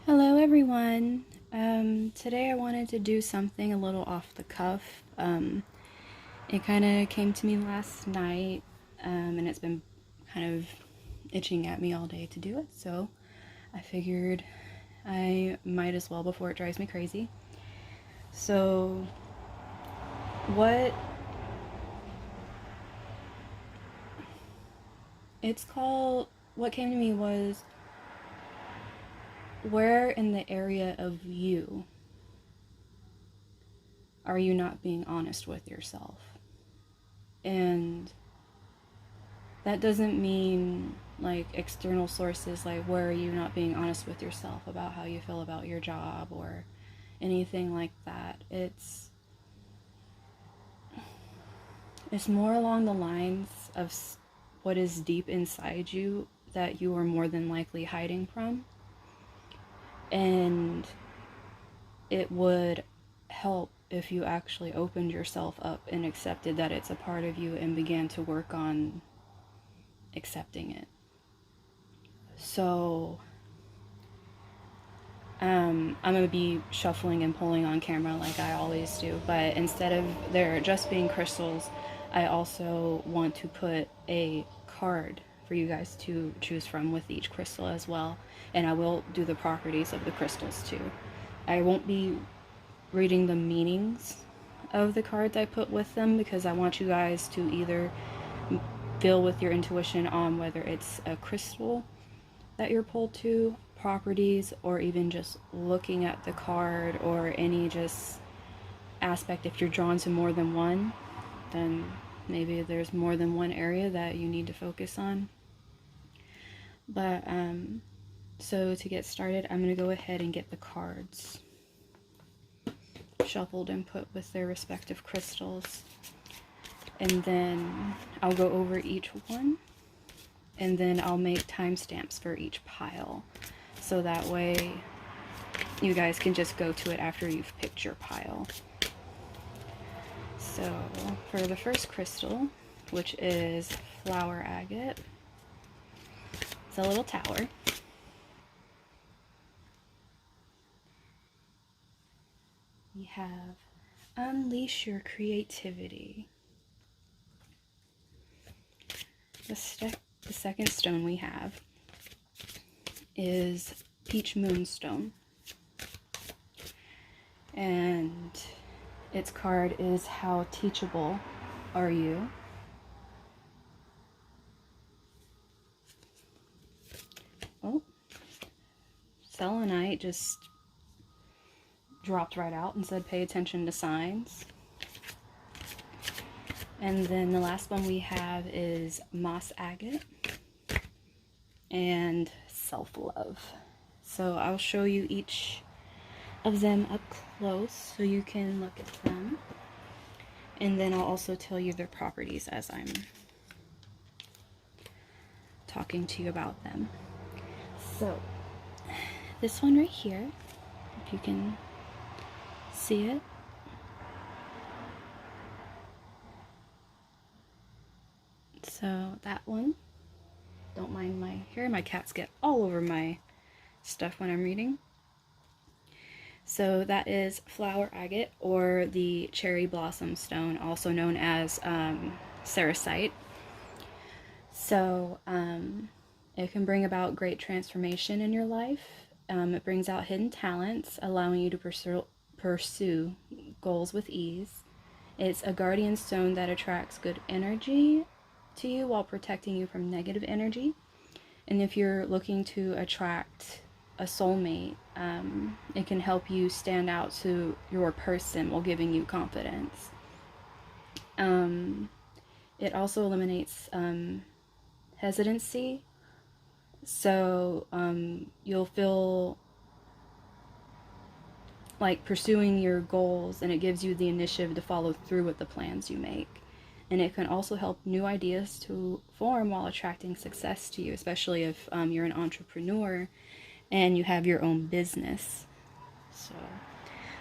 Hello everyone. Today I wanted to do something a little off the cuff. It kind of came to me last night, and it's been kind of itching at me all day to do it, so I figured I might as well before it drives me crazy. So, what it's called, what came to me was, where in the area of you are you not being honest with yourself? And that doesn't mean like external sources, like where are you not being honest with yourself about how you feel about your job or anything like that. It's more along the lines of what is deep inside you that you are more than likely hiding from. And it would help if you actually opened yourself up and accepted that it's a part of you and began to work on accepting it. So I'm gonna be shuffling and pulling on camera like I always do, but instead of there just being crystals, I also want to put a card for you guys to choose from with each crystal as well, and I will do the properties of the crystals too. I won't be reading the meanings of the cards I put with them because I want you guys to either feel with your intuition on whether it's a crystal that you're pulled to, properties, or even just looking at the card or any just aspect. If you're drawn to more than one, then maybe there's more than one area that you need to focus on. But so to get started, I'm going to go ahead and get the cards shuffled and put with their respective crystals, and then I'll go over each one, and then I'll make timestamps for each pile, so that way you guys can just go to it after you've picked your pile. So for the first crystal, which is flower agate, it's a little tower. We have unleash your creativity. The second stone we have is peach moonstone, and its card is how teachable are you. Oh, Selenite just dropped right out and said pay attention to signs. And then the last one we have is moss agate and self-love. So I'll show you each of them up close so you can look at them, and then I'll also tell you their properties as I'm talking to you about them. So this one right here, if you can see it, so that one, don't mind my hair, my cats get all over my stuff when I'm reading. So that is flower agate, or the cherry blossom stone, also known as cerussite. So it can bring about great transformation in your life. It brings out hidden talents, allowing you to pursue goals with ease. It's a guardian stone that attracts good energy to you while protecting you from negative energy. And if you're looking to attract a soulmate, it can help you stand out to your person while giving you confidence. It also eliminates hesitancy, so you'll feel like pursuing your goals, and it gives you the initiative to follow through with the plans you make. And it can also help new ideas to form while attracting success to you, especially if you're an entrepreneur and you have your own business. So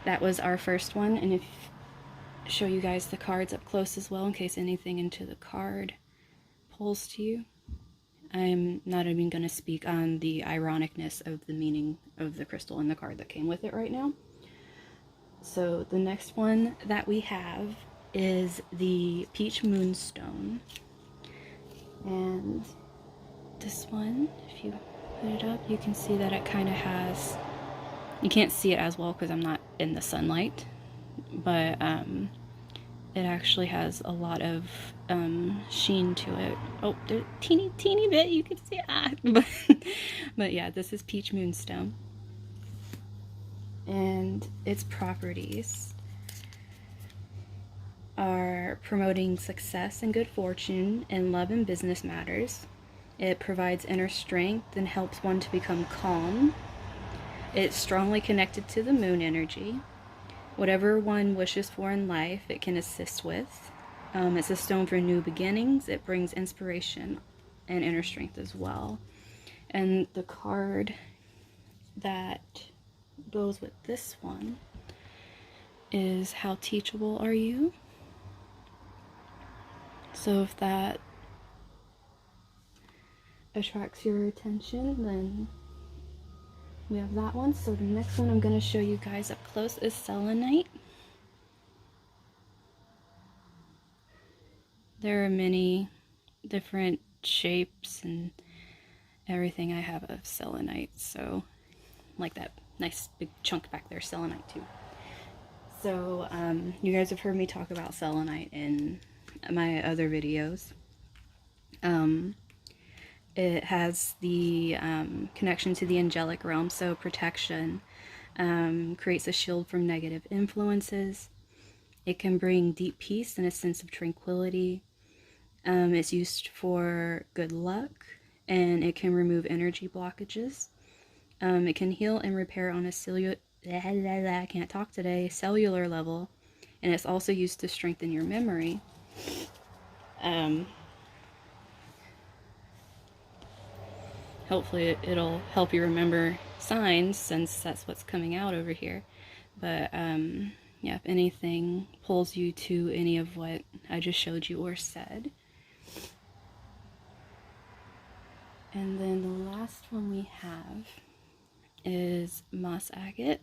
that was our first one, and if show you guys the cards up close as well in case anything into the card pulls to you. I'm not even going to speak on the ironicness of the meaning of the crystal and the card that came with it right now. So the next one that we have is the Peach Moonstone. And this one, if you put it up, you can see that it kind of has, you can't see it as well because I'm not in the sunlight, but it actually has a lot of sheen to it. Oh, there's a teeny bit you can see. But yeah, this is Peach Moonstone. And its properties are promoting success and good fortune in love and business matters. It provides inner strength and helps one to become calm. It's strongly connected to the moon energy. Whatever one wishes for in life, it can assist with. It's a stone for new beginnings. It brings inspiration and inner strength as well. And the card that goes with this one is How Teachable Are You? So if that attracts your attention, then we have that one. So the next one I'm going to show you guys up close is Selenite. There are many different shapes and everything I have of selenite, so like that nice big chunk back there, selenite too. So you guys have heard me talk about selenite in my other videos. It has the connection to the angelic realm, so protection, creates a shield from negative influences. It can bring deep peace and a sense of tranquility. It's used for good luck, and it can remove energy blockages. It can heal and repair on a cellular level, and it's also used to strengthen your memory. Hopefully it'll help you remember signs, since that's what's coming out over here. But yeah, if anything pulls you to any of what I just showed you or said. And then the last one we have is moss agate.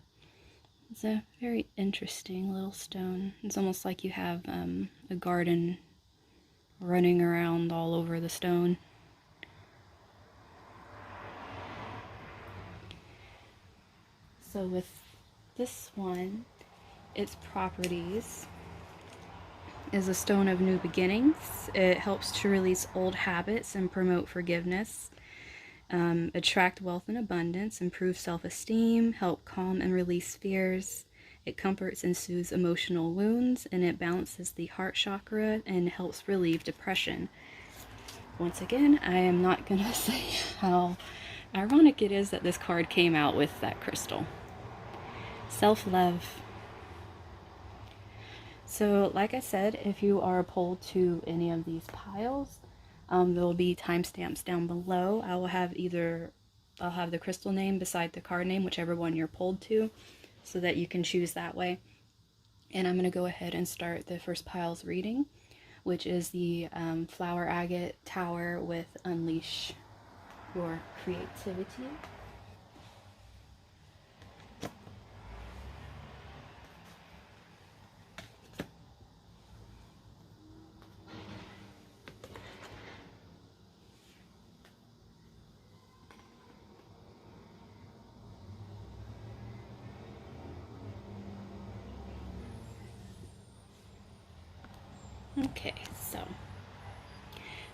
It's a very interesting little stone. It's almost like you have a garden running around all over the stone. So with this one, its properties is a stone of new beginnings. It helps to release old habits and promote forgiveness. Attract wealth and abundance, improve self-esteem, help calm and release fears. It comforts and soothes emotional wounds, and it balances the heart chakra and helps relieve depression. Once again, I am not going to say how ironic it is that this card came out with that crystal. Self-love. So, like I said, if you are pulled to any of these piles, there will be timestamps down below. I'll have the crystal name beside the card name, whichever one you're pulled to, so that you can choose that way. And I'm going to go ahead and start the first pile's reading, which is the Flower Agate Tower with Unleash Your Creativity. Okay, so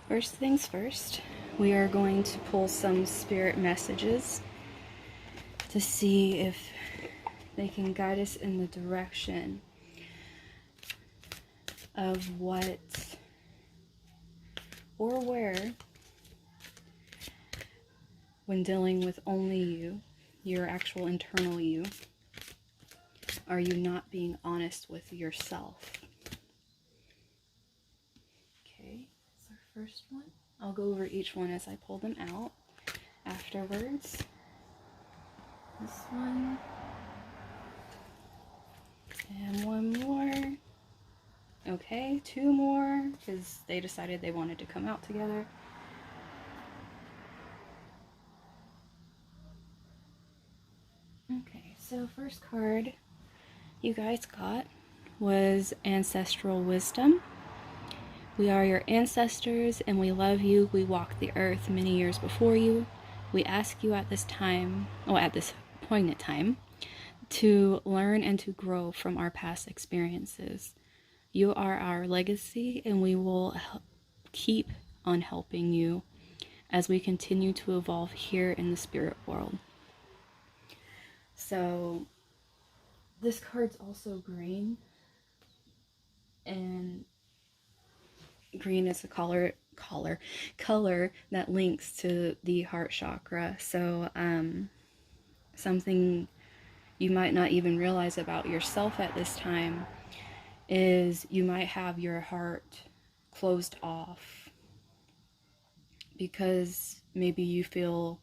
first things first, we are going to pull some spirit messages to see if they can guide us in the direction of what or where, when dealing with only you, your actual internal you, are you not being honest with yourself? Okay, that's our first one. I'll go over each one as I pull them out afterwards. This one. And one more. Okay, two more, because they decided they wanted to come out together. Okay, so first card you guys got was Ancestral Wisdom. We are your ancestors and we love you. We walked the earth many years before you. We ask you at this time, at this poignant time, to learn and to grow from our past experiences. You are our legacy and we will keep on helping you as we continue to evolve here in the spirit world. So this card's also green, and green is a color that links to the heart chakra. So something you might not even realize about yourself at this time is you might have your heart closed off because maybe you feel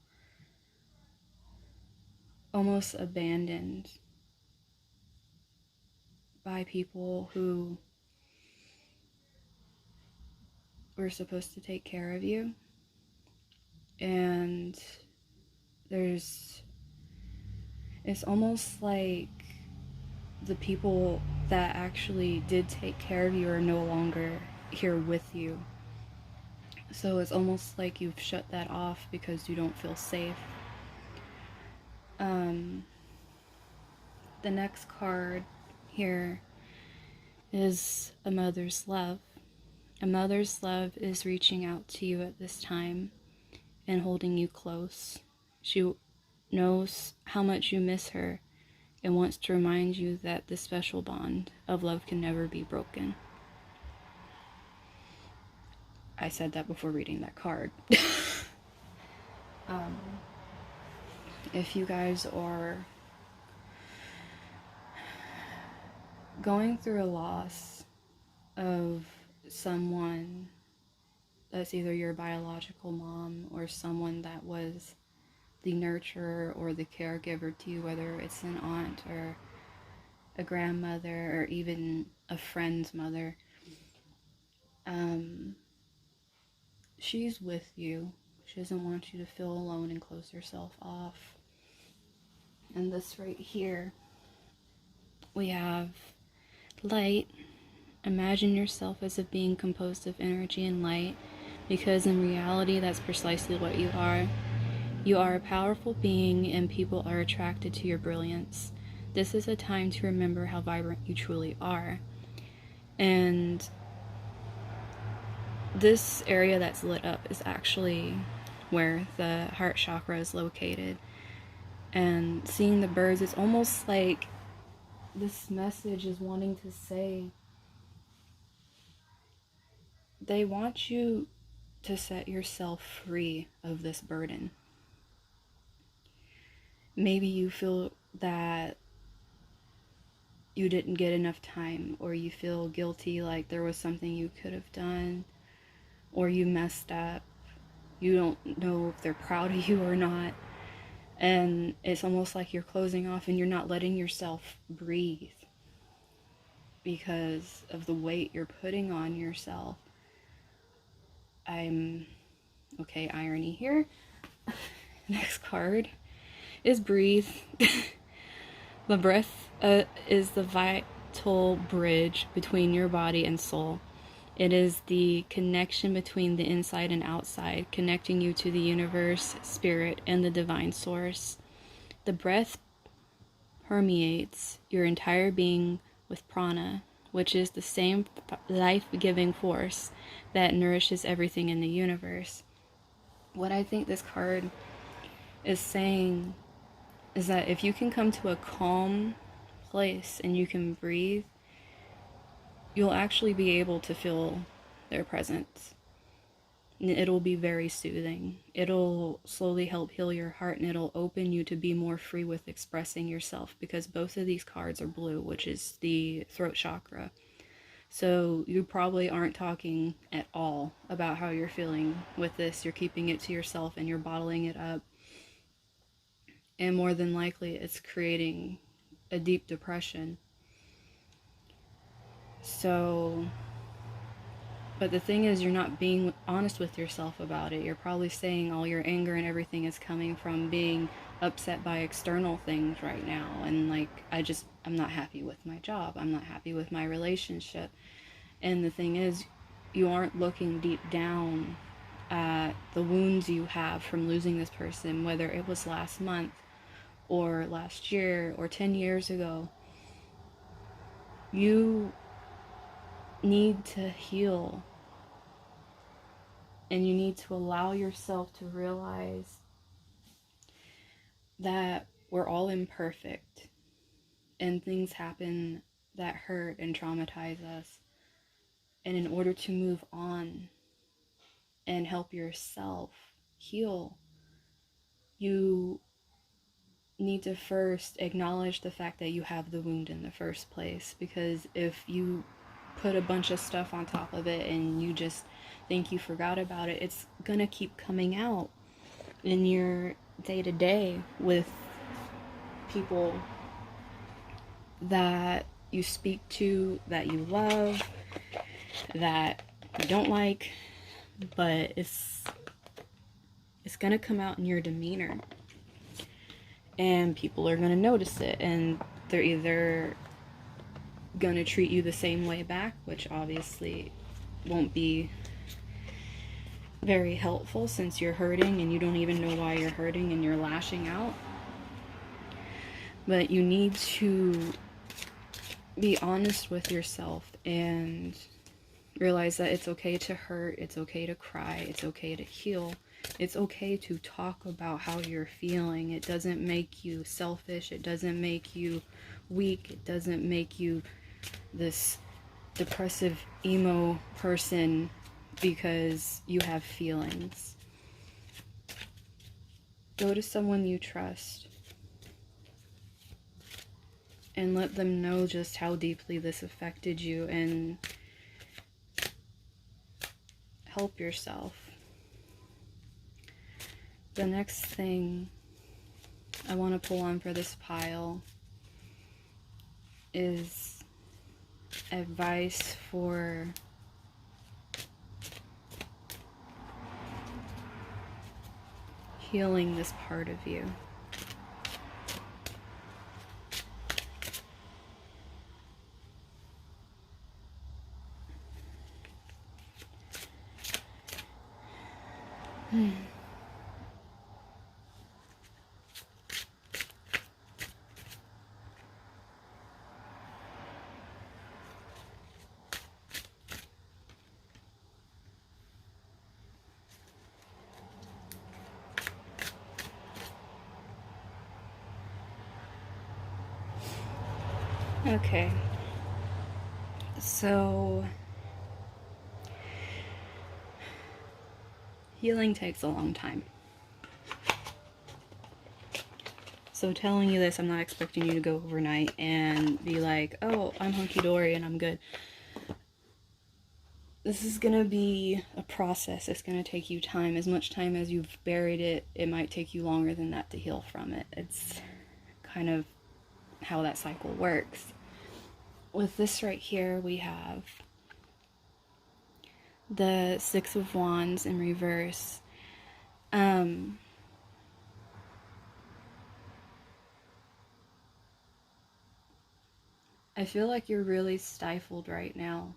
almost abandoned by people who were supposed to take care of you. And it's almost like the people that actually did take care of you are no longer here with you. So it's almost like you've shut that off because you don't feel safe. The next card here is a mother's love. A mother's love is reaching out to you at this time and holding you close. She knows how much you miss her and wants to remind you that this special bond of love can never be broken. I said that before reading that card. If you guys are going through a loss of someone that's either your biological mom or someone that was the nurturer or the caregiver to you, whether it's an aunt or a grandmother or even a friend's mother, she's with you. She doesn't want you to feel alone and close yourself off. And this right here, we have light. Imagine yourself as a being composed of energy and light, because in reality, that's precisely what you are. You are a powerful being, and people are attracted to your brilliance. This is a time to remember how vibrant you truly are. And this area that's lit up is actually where the heart chakra is located. And seeing the birds, it's almost like this message is wanting to say they want you to set yourself free of this burden. Maybe you feel that you didn't get enough time, or you feel guilty like there was something you could have done, or you messed up. You don't know if they're proud of you or not. And it's almost like you're closing off and you're not letting yourself breathe because of the weight you're putting on yourself. Okay, irony here. Next card is breathe. The breath is the vital bridge between your body and soul. It is the connection between the inside and outside, connecting you to the universe, spirit, and the divine source. The breath permeates your entire being with prana, which is the same life-giving force that nourishes everything in the universe. What I think this card is saying is that if you can come to a calm place and you can breathe, you'll actually be able to feel their presence. It'll be very soothing. It'll slowly help heal your heart, and it'll open you to be more free with expressing yourself, because both of these cards are blue, which is the throat chakra. So you probably aren't talking at all about how you're feeling with this. You're keeping it to yourself and you're bottling it up. And more than likely, it's creating a deep depression. So, but the thing is, you're not being honest with yourself about it. You're probably saying all your anger and everything is coming from being upset by external things right now, and like I'm not happy with my job, I'm not happy with my relationship. And the thing is, you aren't looking deep down at the wounds you have from losing this person, whether it was last month or last year or 10 years ago. You need to heal, and you need to allow yourself to realize that we're all imperfect and things happen that hurt and traumatize us. And in order to move on and help yourself heal, you need to first acknowledge the fact that you have the wound in the first place. Because if you put a bunch of stuff on top of it and you just think you forgot about it, it's gonna keep coming out in your day-to-day with people that you speak to, that you love, that you don't like, but it's gonna come out in your demeanor, and people are gonna notice it, and they're either gonna treat you the same way back, which obviously won't be very helpful since you're hurting and you don't even know why you're hurting and you're lashing out. But you need to be honest with yourself and realize that it's okay to hurt, it's okay to cry, it's okay to heal, it's okay to talk about how you're feeling. It doesn't make you selfish, it doesn't make you weak, it doesn't make you this depressive emo person because you have feelings. Go to someone you trust and let them know just how deeply this affected you, and help yourself. The next thing I want to pull on for this pile is advice for healing this part of you. Okay, so healing takes a long time. So telling you this, I'm not expecting you to go overnight and be like, oh, I'm hunky-dory and I'm good. This is gonna be a process. It's gonna take you time. As much time as you've buried it, it might take you longer than that to heal from it. It's kind of how that cycle works. With this right here, we have the Six of Wands in reverse. I feel like you're really stifled right now.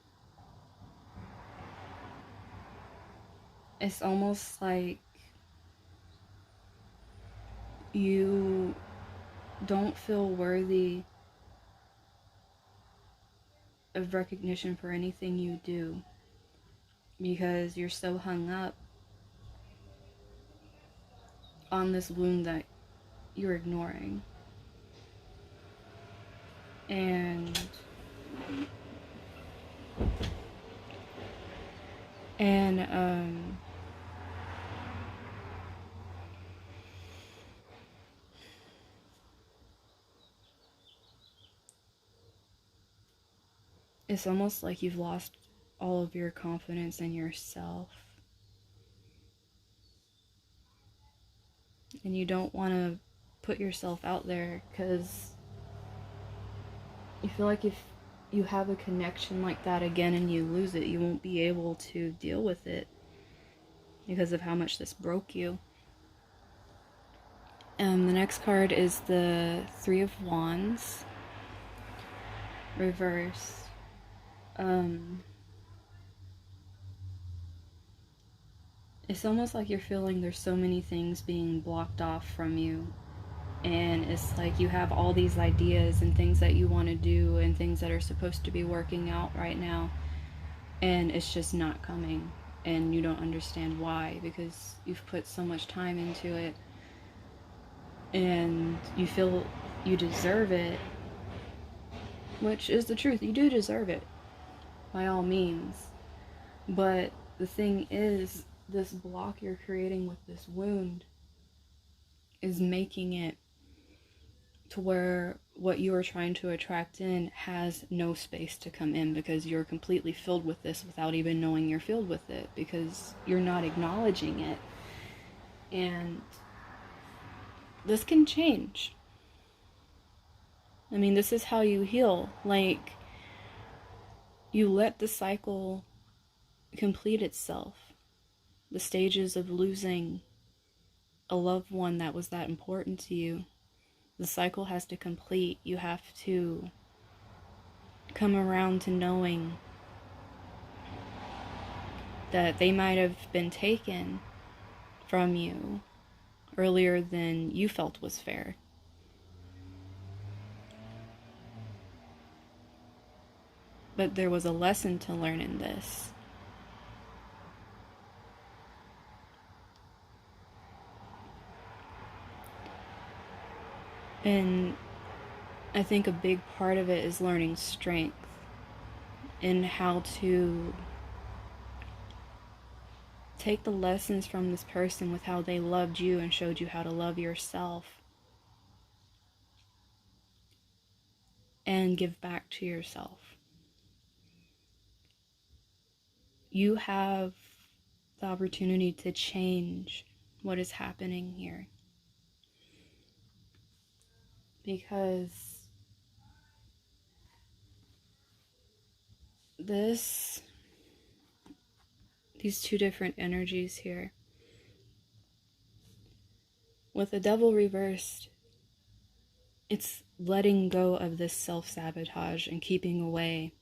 It's almost like you don't feel worthy of recognition for anything you do because you're so hung up on this wound that you're ignoring. And it's almost like you've lost all of your confidence in yourself. And you don't want to put yourself out there because you feel like if you have a connection like that again and you lose it, you won't be able to deal with it because of how much this broke you. The next card is the Three of Wands, reverse. It's almost like you're feeling there's so many things being blocked off from you. And it's like you have all these ideas and things that you want to do and things that are supposed to be working out right now. And it's just not coming. And you don't understand why, because you've put so much time into it. And you feel you deserve it, which is the truth. You do deserve it, by all means. But the thing is, this block you're creating with this wound is making it to where what you are trying to attract in has no space to come in, because you're completely filled with this without even knowing you're filled with it, because you're not acknowledging it. And this can change. I mean, this is how you heal. Like, you let the cycle complete itself. The stages of losing a loved one that was that important to you. The cycle has to complete. You have to come around to knowing that they might have been taken from you earlier than you felt was fair. But there was a lesson to learn in this. And I think a big part of it is learning strength and how to take the lessons from this person with how they loved you and showed you how to love yourself, and give back to yourself. You have the opportunity to change what is happening here. Because these two different energies here, with the Devil reversed, it's letting go of this self-sabotage and keeping away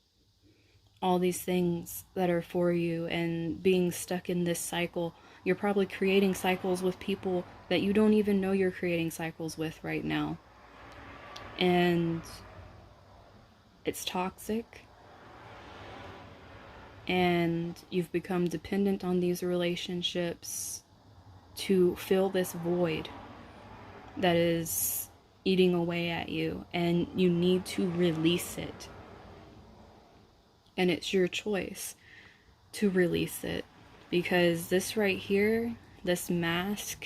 all these things that are for you and being stuck in this cycle. You're probably creating cycles with people that you don't even know you're creating cycles with right now. And it's toxic. And you've become dependent on these relationships to fill this void that is eating away at you, and you need to release it. And it's your choice to release it, because this right here, this mask,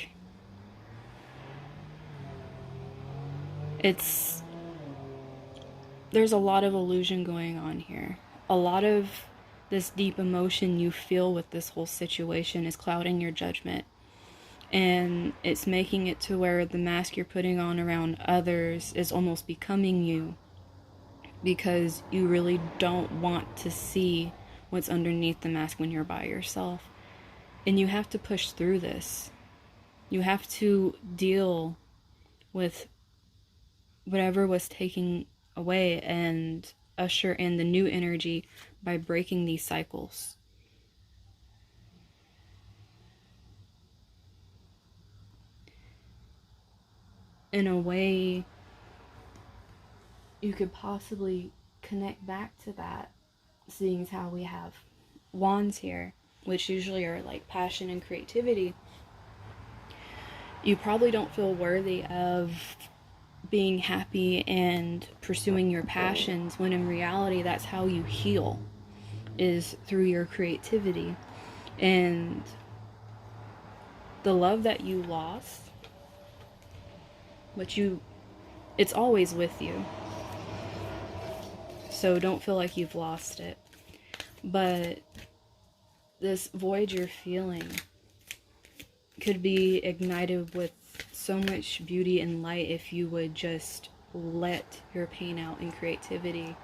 there's a lot of illusion going on here. A lot of this deep emotion you feel with this whole situation is clouding your judgment. And it's making it to where the mask you're putting on around others is almost becoming you, because you really don't want to see what's underneath the mask when you're by yourself. And you have to push through this. You have to deal with whatever was taken away and usher in the new energy by breaking these cycles. In a way, you could possibly connect back to that, seeing as how we have wands here, which usually are like passion and creativity. You probably don't feel worthy of being happy and pursuing your passions, when in reality that's how you heal, is through your creativity. And the love that you lost, it's always with you, so don't feel like you've lost it. But this void you're feeling could be ignited with so much beauty and light if you would just let your pain out in creativity,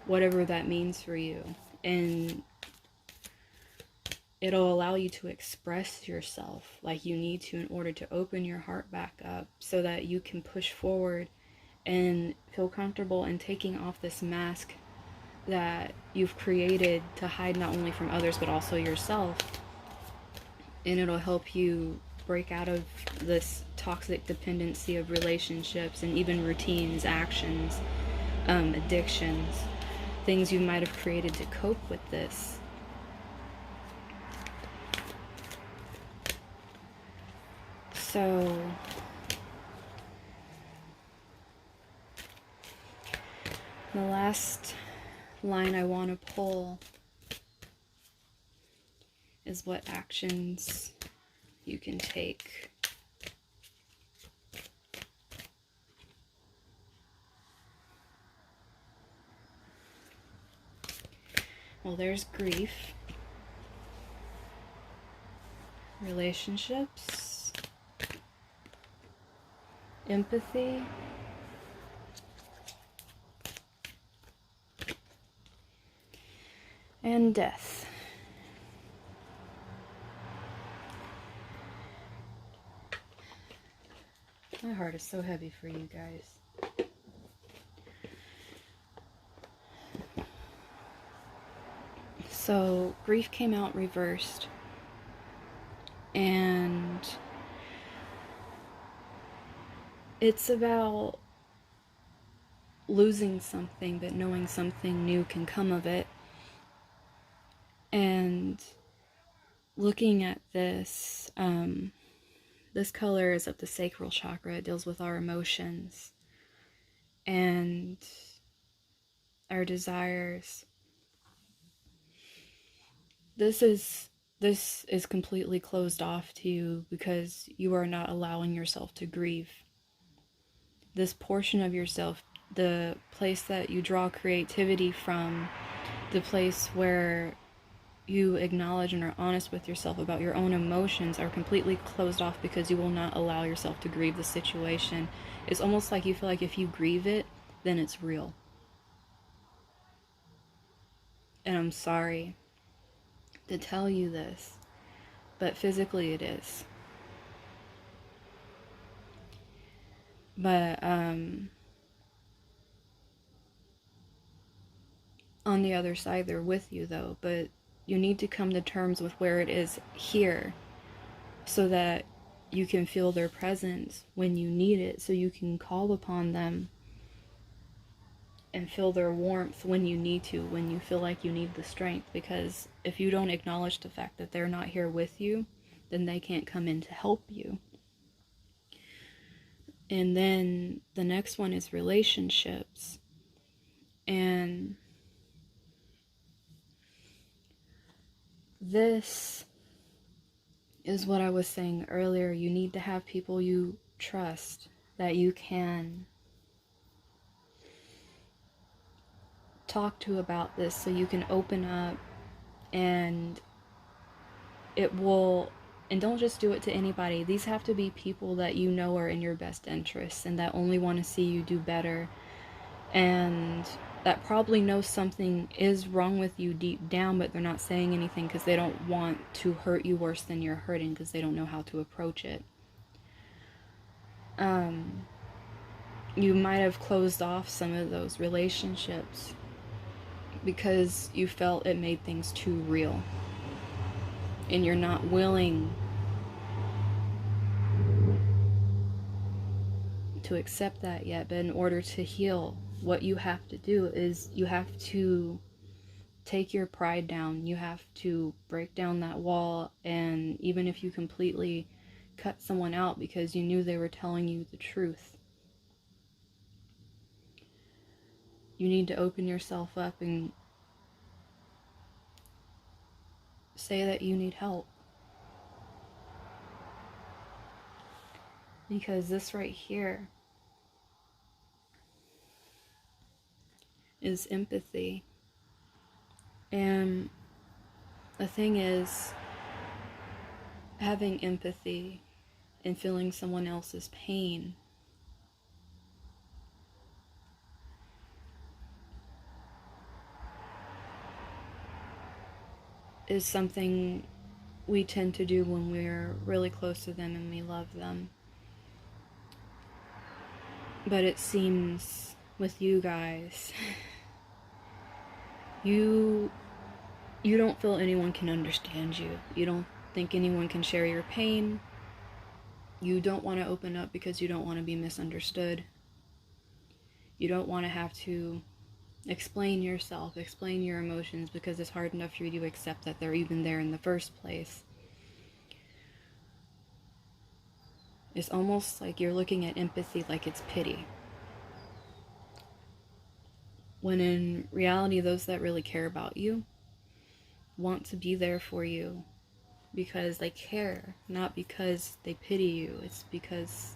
whatever that means for you. And it'll allow you to express yourself like you need to in order to open your heart back up so that you can push forward and feel comfortable in taking off this mask that you've created to hide not only from others but also yourself. And it'll help you break out of this toxic dependency of relationships and even routines, actions, addictions, things you might have created to cope with this. So the last line I want to pull is what actions you can take. Well, there's grief, relationships, empathy, and death. My heart is so heavy for you guys. So, grief came out reversed, and it's about losing something, but knowing something new can come of it. And looking at this, this color is of the sacral chakra. It deals with our emotions and our desires. This is completely closed off to you because you are not allowing yourself to grieve. This portion of yourself, the place that you draw creativity from, the place where you acknowledge and are honest with yourself about your own emotions, are completely closed off because you will not allow yourself to grieve the situation. It's almost like you feel like if you grieve it, then it's real. And I'm sorry to tell you this, but physically it is. But on the other side, they're with you though, but you need to come to terms with where it is here so that you can feel their presence when you need it, so you can call upon them and feel their warmth when you need to, when you feel like you need the strength. Because if you don't acknowledge the fact that they're not here with you, then they can't come in to help you. And then the next one is relationships. And this is what I was saying earlier. You need to have people you trust, that you can talk to about this, so you can open up, and it will. And don't just do it to anybody. These have to be people that you know are in your best interests and that only want to see you do better, and that probably know something is wrong with you deep down, but they're not saying anything because they don't want to hurt you worse than you're hurting, because they don't know how to approach it. You might have closed off some of those relationships because you felt it made things too real, and you're not willing to accept that yet. But in order to heal, what you have to do is you have to take your pride down. You have to break down that wall. And even if you completely cut someone out because you knew they were telling you the truth, you need to open yourself up and say that you need help. Because this right here is empathy. And the thing is, having empathy and feeling someone else's pain is something we tend to do when we're really close to them and we love them. But it seems with you guys, you don't feel anyone can understand you. You don't think anyone can share your pain. You don't want to open up because you don't want to be misunderstood. You don't want to have to explain yourself, explain your emotions, because it's hard enough for you to accept that they're even there in the first place. It's almost like you're looking at empathy like it's pity. When in reality, those that really care about you want to be there for you because they care, not because they pity you. It's because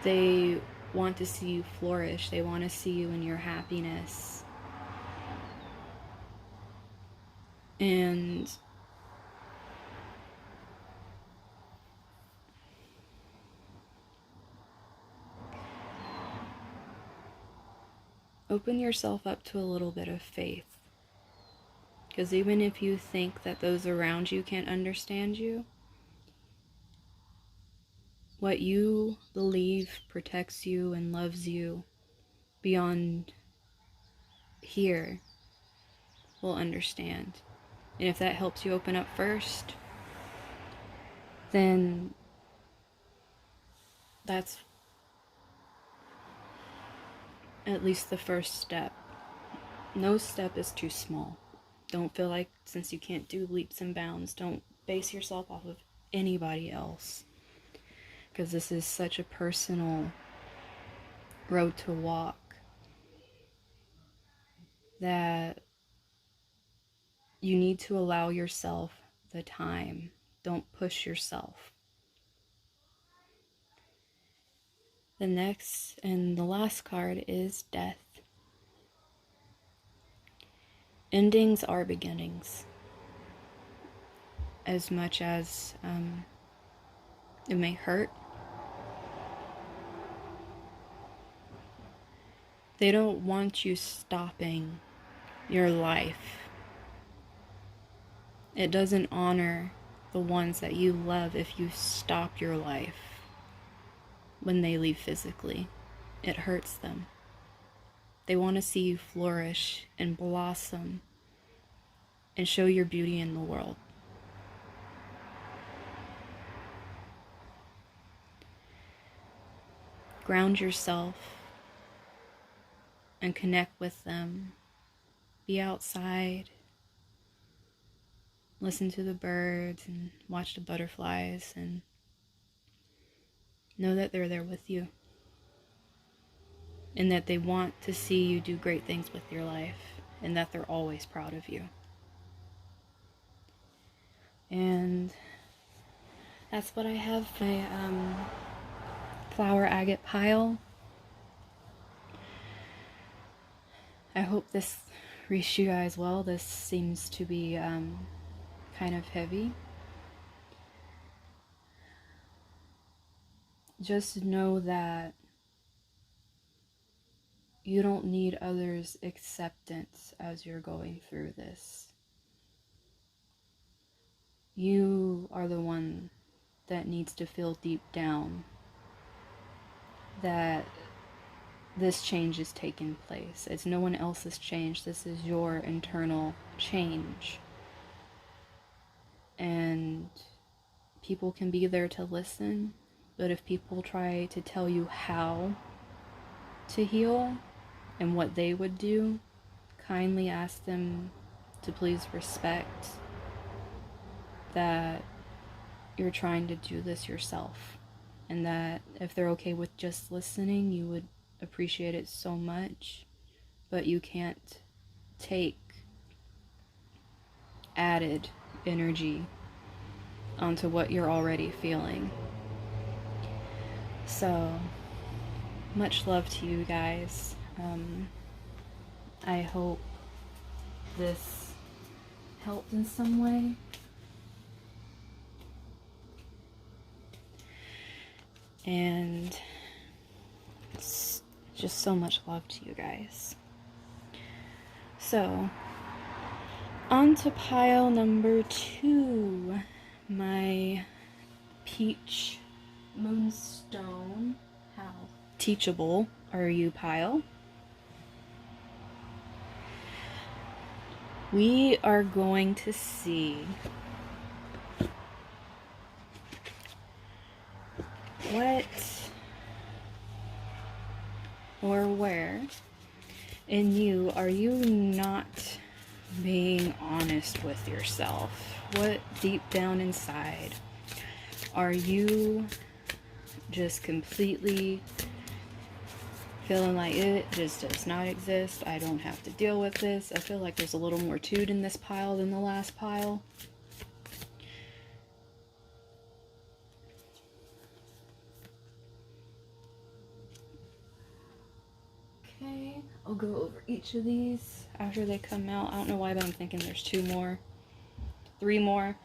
they want to see you flourish. They want to see you in your happiness. And open yourself up to a little bit of faith. Because even if you think that those around you can't understand you, what you believe protects you and loves you beyond here will understand. And if that helps you open up first, then that's at least the first step. No step is too small. Don't feel like, since you can't do leaps and bounds, don't base yourself off of anybody else. Because this is such a personal road to walk that you need to allow yourself the time. Don't push yourself. The next and the last card is Death. Endings are beginnings. As much as it may hurt, they don't want you stopping your life. It doesn't honor the ones that you love if you stop your life when they leave physically. It hurts them. They want to see you flourish and blossom and show your beauty in the world. Ground yourself and connect with them. Be outside. Listen to the birds and watch the butterflies and know that they're there with you. And that they want to see you do great things with your life. And that they're always proud of you. And that's what I have for my flower agate pile. I hope this reached you guys well. This seems to be kind of heavy. Just know that you don't need others' acceptance as you're going through this. You are the one that needs to feel deep down that this change is taking place. It's no one else's change. This is your internal change. And people can be there to listen, but if people try to tell you how to heal and what they would do, kindly ask them to please respect that you're trying to do this yourself, and that if they're okay with just listening, you would appreciate it so much, but you can't take added energy onto what you're already feeling. So much love to you guys. I hope this helped in some way. And just so much love to you guys. So On to pile number 2, my peach moonstone. How teachable are you pile? We are going to see what or where in you are you not being honest with yourself? What deep down inside are you just completely feeling like it just does not exist? I don't have to deal with this. I feel like there's a little more to it in this pile than the last pile. Okay, I'll go over each of these after they come out. I don't know why, but I'm thinking there's 2 more. 3 more.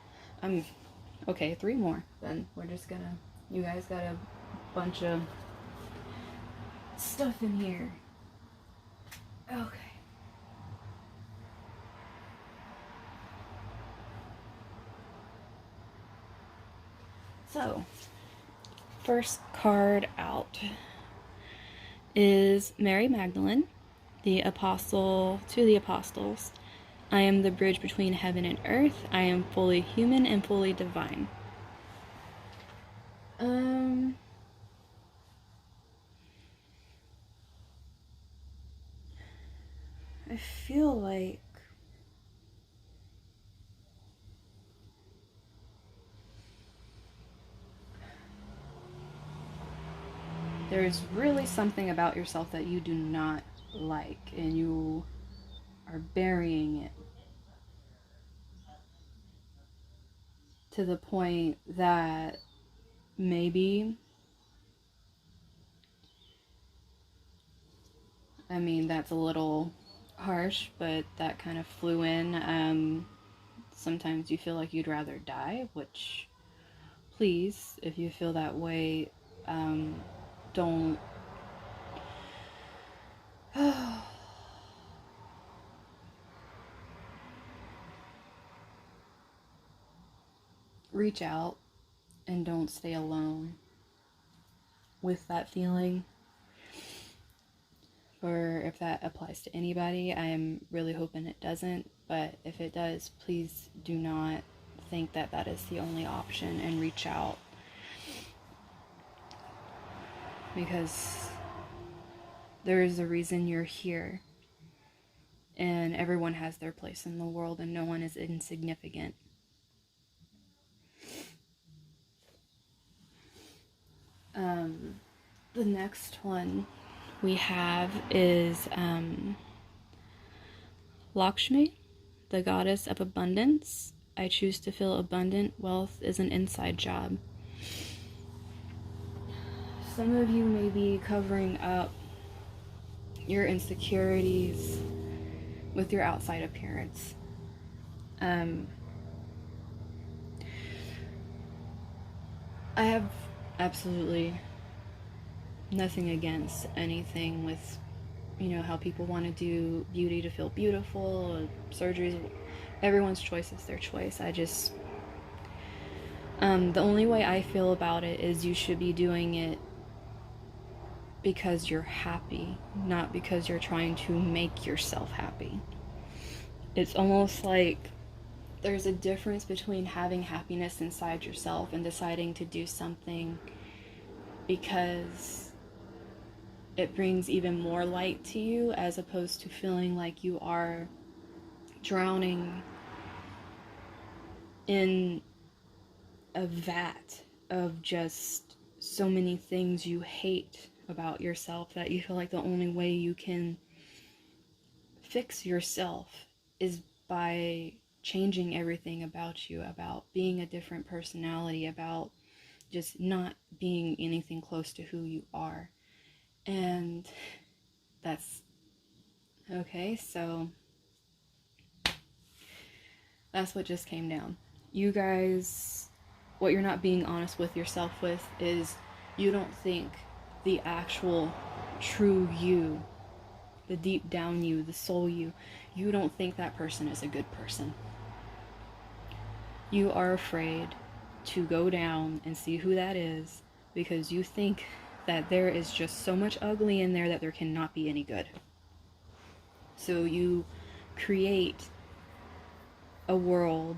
Okay, 3 more. Then we're just gonna, you guys got a bunch of stuff in here. Okay. So, first card out is Mary Magdalene, the apostle to the apostles. I am the bridge between heaven and earth. I am fully human and fully divine. I feel like there's really something about yourself that you do not like, and you are burying it to the point that maybe, I mean, that's a little harsh, but that kind of flew in. Sometimes you feel like you'd rather die, which, please, if you feel that way, don't reach out and don't stay alone with that feeling. Or if that applies to anybody, I am really hoping it doesn't, but if it does, please do not think that that is the only option and reach out, because there is a reason you're here, and everyone has their place in the world, and no one is insignificant. The next one we have is Lakshmi, the goddess of abundance. I choose to feel abundant. Wealth is an inside job. Some of you may be covering up your insecurities with your outside appearance. I have absolutely nothing against anything with, how people want to do beauty to feel beautiful, surgeries. Everyone's choice is their choice. I just, the only way I feel about it is you should be doing it because you're happy, not because you're trying to make yourself happy. It's almost like there's a difference between having happiness inside yourself and deciding to do something because it brings even more light to you, as opposed to feeling like you are drowning in a vat of just so many things you hate about yourself that you feel like the only way you can fix yourself is by changing everything about you, about being a different personality, about just not being anything close to who you are. And that's okay. So that's what just came down. You guys, what you're not being honest with yourself with is you don't think the actual true you the deep down you, the soul you, you don't think that person is a good person. You are afraid to go down and see who that is because you think that there is just so much ugly in there that there cannot be any good. So you create a world,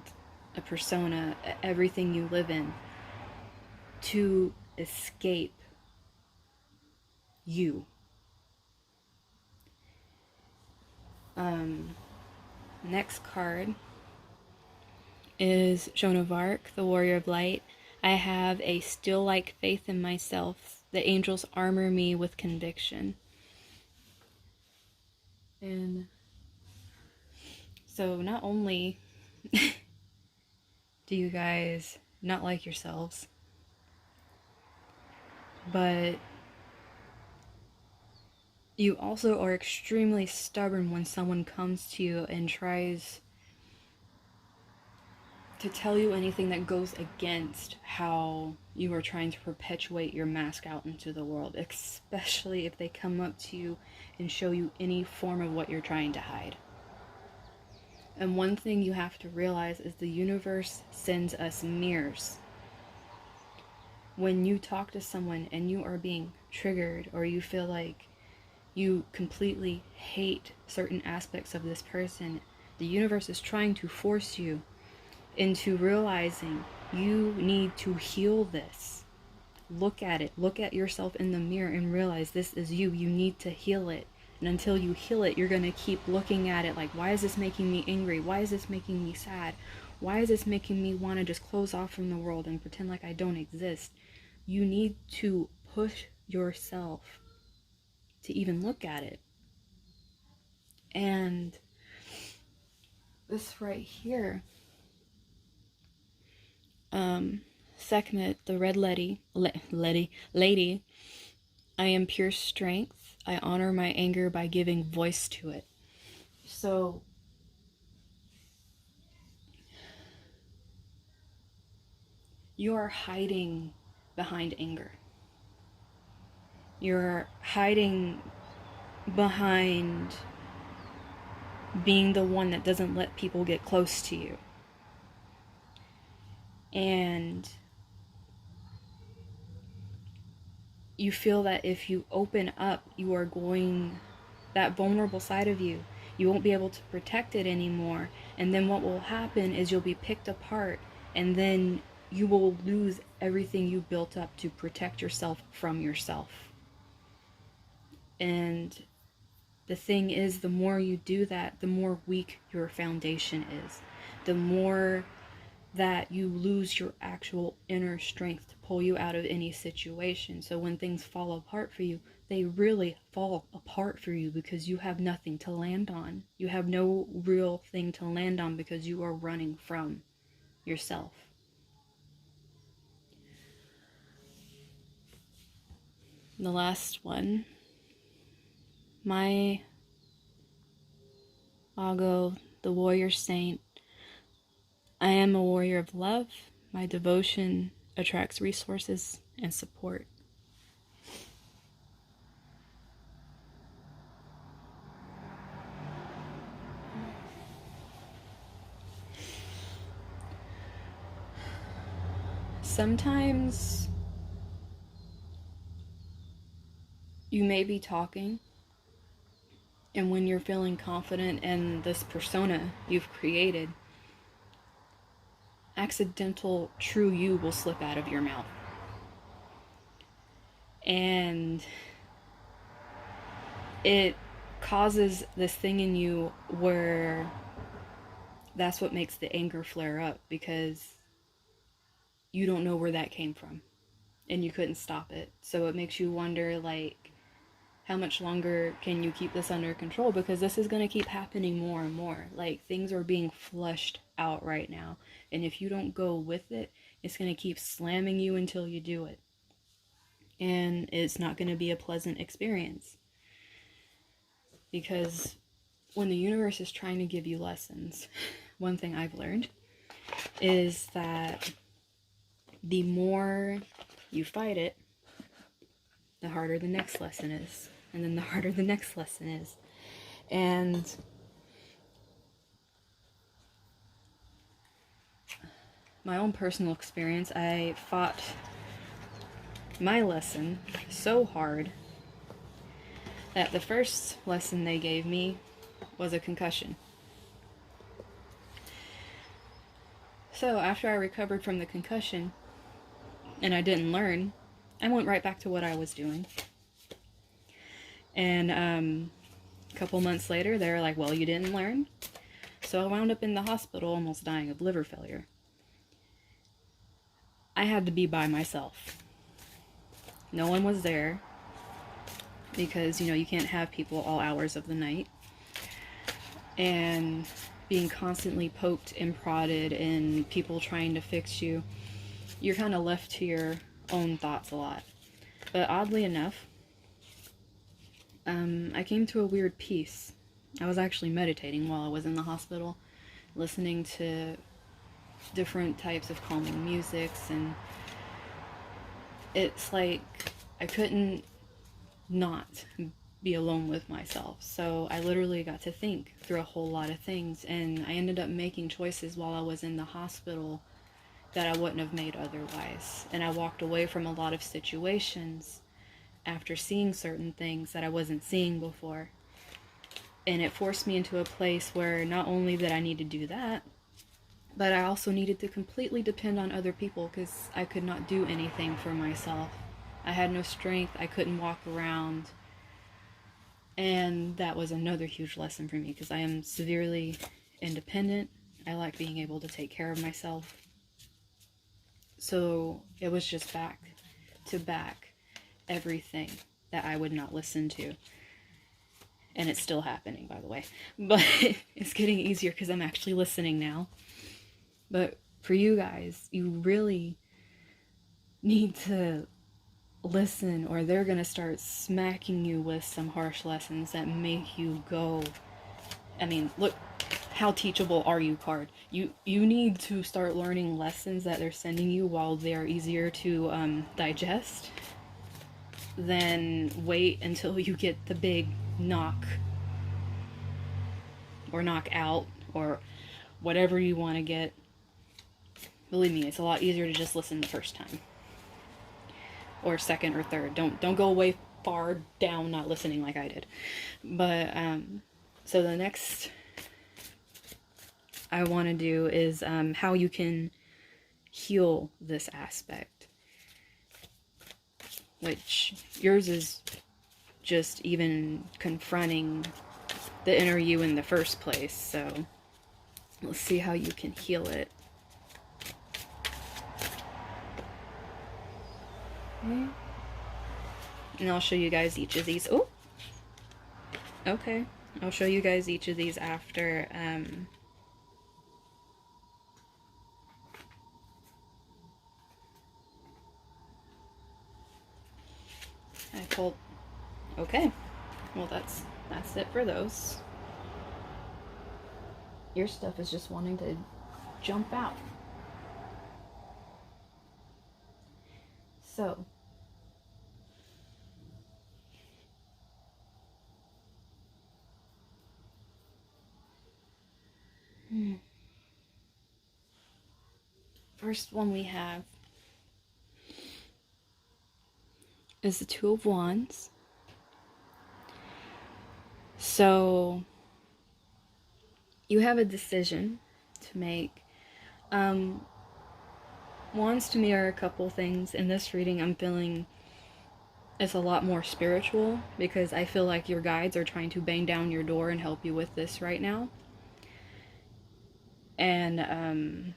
a persona, everything you live in to escape you. Next card is Joan of Arc, the Warrior of Light. I have a still-like faith in myself. The angels armor me with conviction. And so not only do you guys not like yourselves, but you also are extremely stubborn when someone comes to you and tries to tell you anything that goes against how you are trying to perpetuate your mask out into the world, especially if they come up to you and show you any form of what you're trying to hide. And one thing you have to realize is the universe sends us mirrors. When you talk to someone and you are being triggered, or you feel like you completely hate certain aspects of this person, the universe is trying to force you into realizing you need to heal this. Look at it. Look at yourself in the mirror and realize this is you. You need to heal it. And until you heal it, you're going to keep looking at it like, why is this making me angry? Why is this making me sad? Why is this making me want to just close off from the world and pretend like I don't exist? You need to push yourself to even look at it. And this right here, Sekhmet, the red lady, I am pure strength. I honor my anger by giving voice to it. So you are hiding behind anger. You're hiding behind being the one that doesn't let people get close to you. And you feel that if you open up, you are going, that vulnerable side of you, you won't be able to protect it anymore. And then what will happen is you'll be picked apart, and then you will lose everything you built up to protect yourself from yourself. And the thing is, the more you do that, the more weak your foundation is. The more that you lose your actual inner strength to pull you out of any situation. So when things fall apart for you, they really fall apart for you because you have nothing to land on. You have no real thing to land on because you are running from yourself. The last one, my Agate, the warrior saint. I am a warrior of love. My devotion attracts resources and support. Sometimes you may be talking, and when you're feeling confident in this persona you've created, accidental true you will slip out of your mouth. And it causes this thing in you where that's what makes the anger flare up, because you don't know where that came from and you couldn't stop it. So it makes you wonder, like, how much longer can you keep this under control? Because this is going to keep happening more and more. Like, things are being flushed out right now. And if you don't go with it, it's going to keep slamming you until you do it. And it's not going to be a pleasant experience. Because when the universe is trying to give you lessons, one thing I've learned is that the more you fight it, the harder the next lesson is. And then the harder the next lesson is. And my own personal experience, I fought my lesson so hard that the first lesson they gave me was a concussion. So after I recovered from the concussion and I didn't learn, I went right back to what I was doing. And a couple months later, they were like, well, you didn't learn. So I wound up in the hospital almost dying of liver failure. I had to be by myself. No one was there because, you can't have people all hours of the night. And being constantly poked and prodded and people trying to fix you, you're kind of left to your own thoughts a lot. But oddly enough, I came to a weird peace. I was actually meditating while I was in the hospital, listening to different types of calming musics, and it's like I couldn't not be alone with myself. So I literally got to think through a whole lot of things, and I ended up making choices while I was in the hospital that I wouldn't have made otherwise. And I walked away from a lot of situations after seeing certain things that I wasn't seeing before. And it forced me into a place where not only did I need to do that, but I also needed to completely depend on other people because I could not do anything for myself. I had no strength, I couldn't walk around. And that was another huge lesson for me because I am severely independent. I like being able to take care of myself. So it was just back to back everything that I would not listen to. And it's still happening, by the way. But it's getting easier because I'm actually listening now. But for you guys, you really need to listen, or they're going to start smacking you with some harsh lessons that make you go. I mean, look, how teachable are you card. You need to start learning lessons that they're sending you while they're easier to digest than wait until you get the big knock or knock out or whatever you want to get. Believe me, it's a lot easier to just listen the first time. Or second or third. Don't go way far down not listening like I did. But so the next I want to do is how you can heal this aspect. Which yours is just even confronting the inner you in the first place. So let's see how you can heal it. Okay. And I'll show you guys each of these. Oh! Okay. I'll show you guys each of these after I pulled. Okay. Well, that's it for those. Your stuff is just wanting to jump out. So, first one we have is the Two of Wands. So, you have a decision to make. Wands to me are a couple things. In this reading, I'm feeling it's a lot more spiritual because I feel like your guides are trying to bang down your door and help you with this right now. And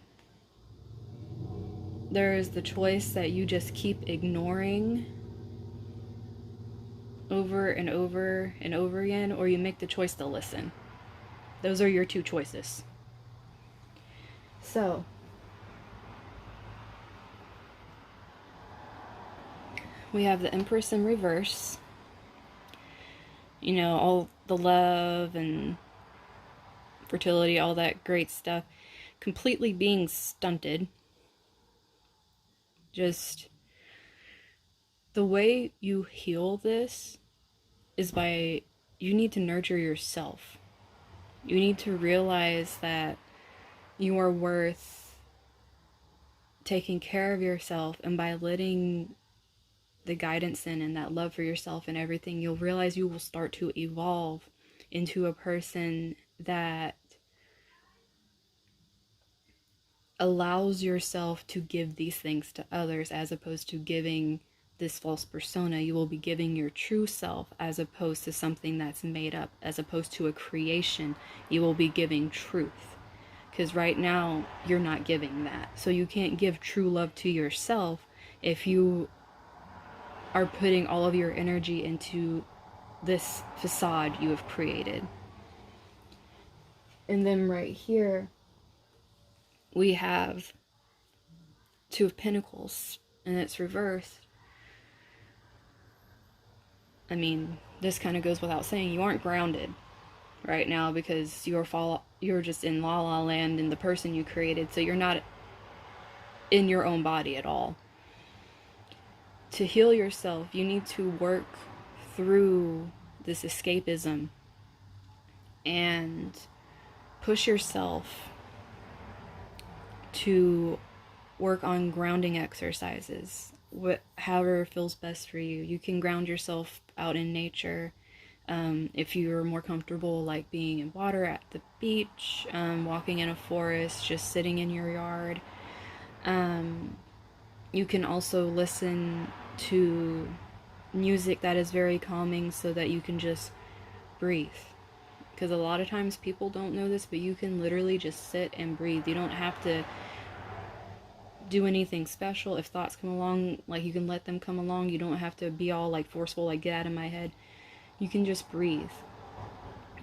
there is the choice that you just keep ignoring over and over and over again, or you make the choice to listen. Those are your two choices. So, we have the Empress in reverse. You know, all the love and fertility, all that great stuff, completely being stunted. Just the way you heal this is by you need to nurture yourself. You need to realize that you are worth taking care of yourself, and by letting the guidance in and that love for yourself and everything, you'll realize you will start to evolve into a person that allows yourself to give these things to others, as opposed to giving this false persona. You will be giving your true self, as opposed to something that's made up, as opposed to a creation. You will be giving truth, because right now you're not giving that. So you can't give true love to yourself if you are putting all of your energy into this facade you have created. And then right here we have Two of Pentacles, and it's reversed. I mean, this kind of goes without saying, you aren't grounded right now, because you're just in la la land in the person you created, so you're not in your own body at all. To heal yourself, you need to work through this escapism and push yourself to work on grounding exercises, however feels best for you. You can ground yourself out in nature. If you're more comfortable, like being in water, at the beach, walking in a forest, just sitting in your yard. You can also listen to music that is very calming, so that you can just breathe. Because a lot of times people don't know this, but you can literally just sit and breathe. You don't have to do anything special. If thoughts come along, like, you can let them come along. You don't have to be all like forceful, like, get out of my head. You can just breathe.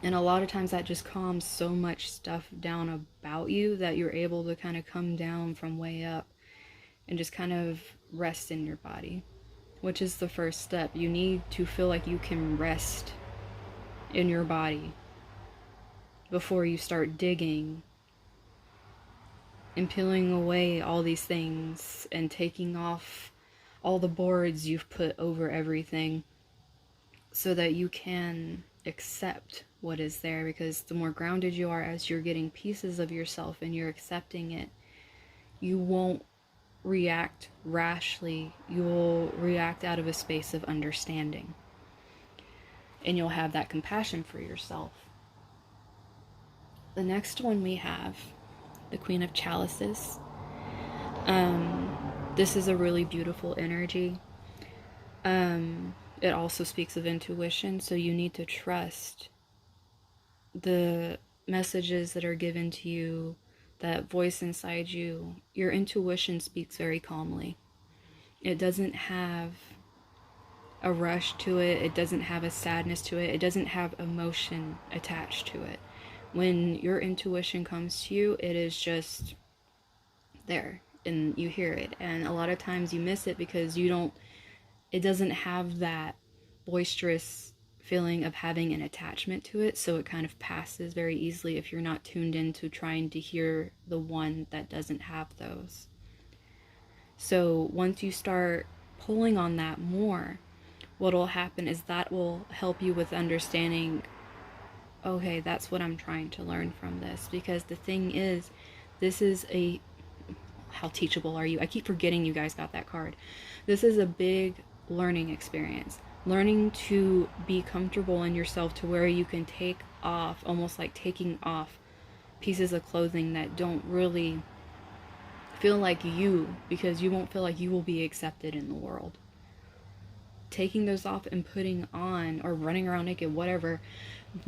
And a lot of times that just calms so much stuff down about you that you're able to kind of come down from way up and just kind of rest in your body, which is the first step. You need to feel like you can rest in your body before you start digging and peeling away all these things and taking off all the boards you've put over everything, so that you can accept what is there. Because the more grounded you are, as you're getting pieces of yourself and you're accepting it, you won't react rashly. You will react out of a space of understanding, and you'll have that compassion for yourself. The next one we have the Queen of Chalices. This is a really beautiful energy. It also speaks of intuition, so you need to trust the messages that are given to you, that voice inside you. Your intuition speaks very calmly. It doesn't have a rush to it. It doesn't have a sadness to it. It doesn't have emotion attached to it. When your intuition comes to you, it is just there and you hear it. And a lot of times you miss it because it doesn't have that boisterous feeling of having an attachment to it, so it kind of passes very easily if you're not tuned into trying to hear the one that doesn't have those. So once you start pulling on that more, what will happen is that will help you with understanding, okay, that's what I'm trying to learn from this. Because the thing is, this is how teachable are you? I keep forgetting you guys got that card. This is a big learning experience. Learning to be comfortable in yourself to where you can take off, almost like taking off pieces of clothing that don't really feel like you, because you won't feel like you will be accepted in the world. Taking those off and putting on, or running around naked, whatever,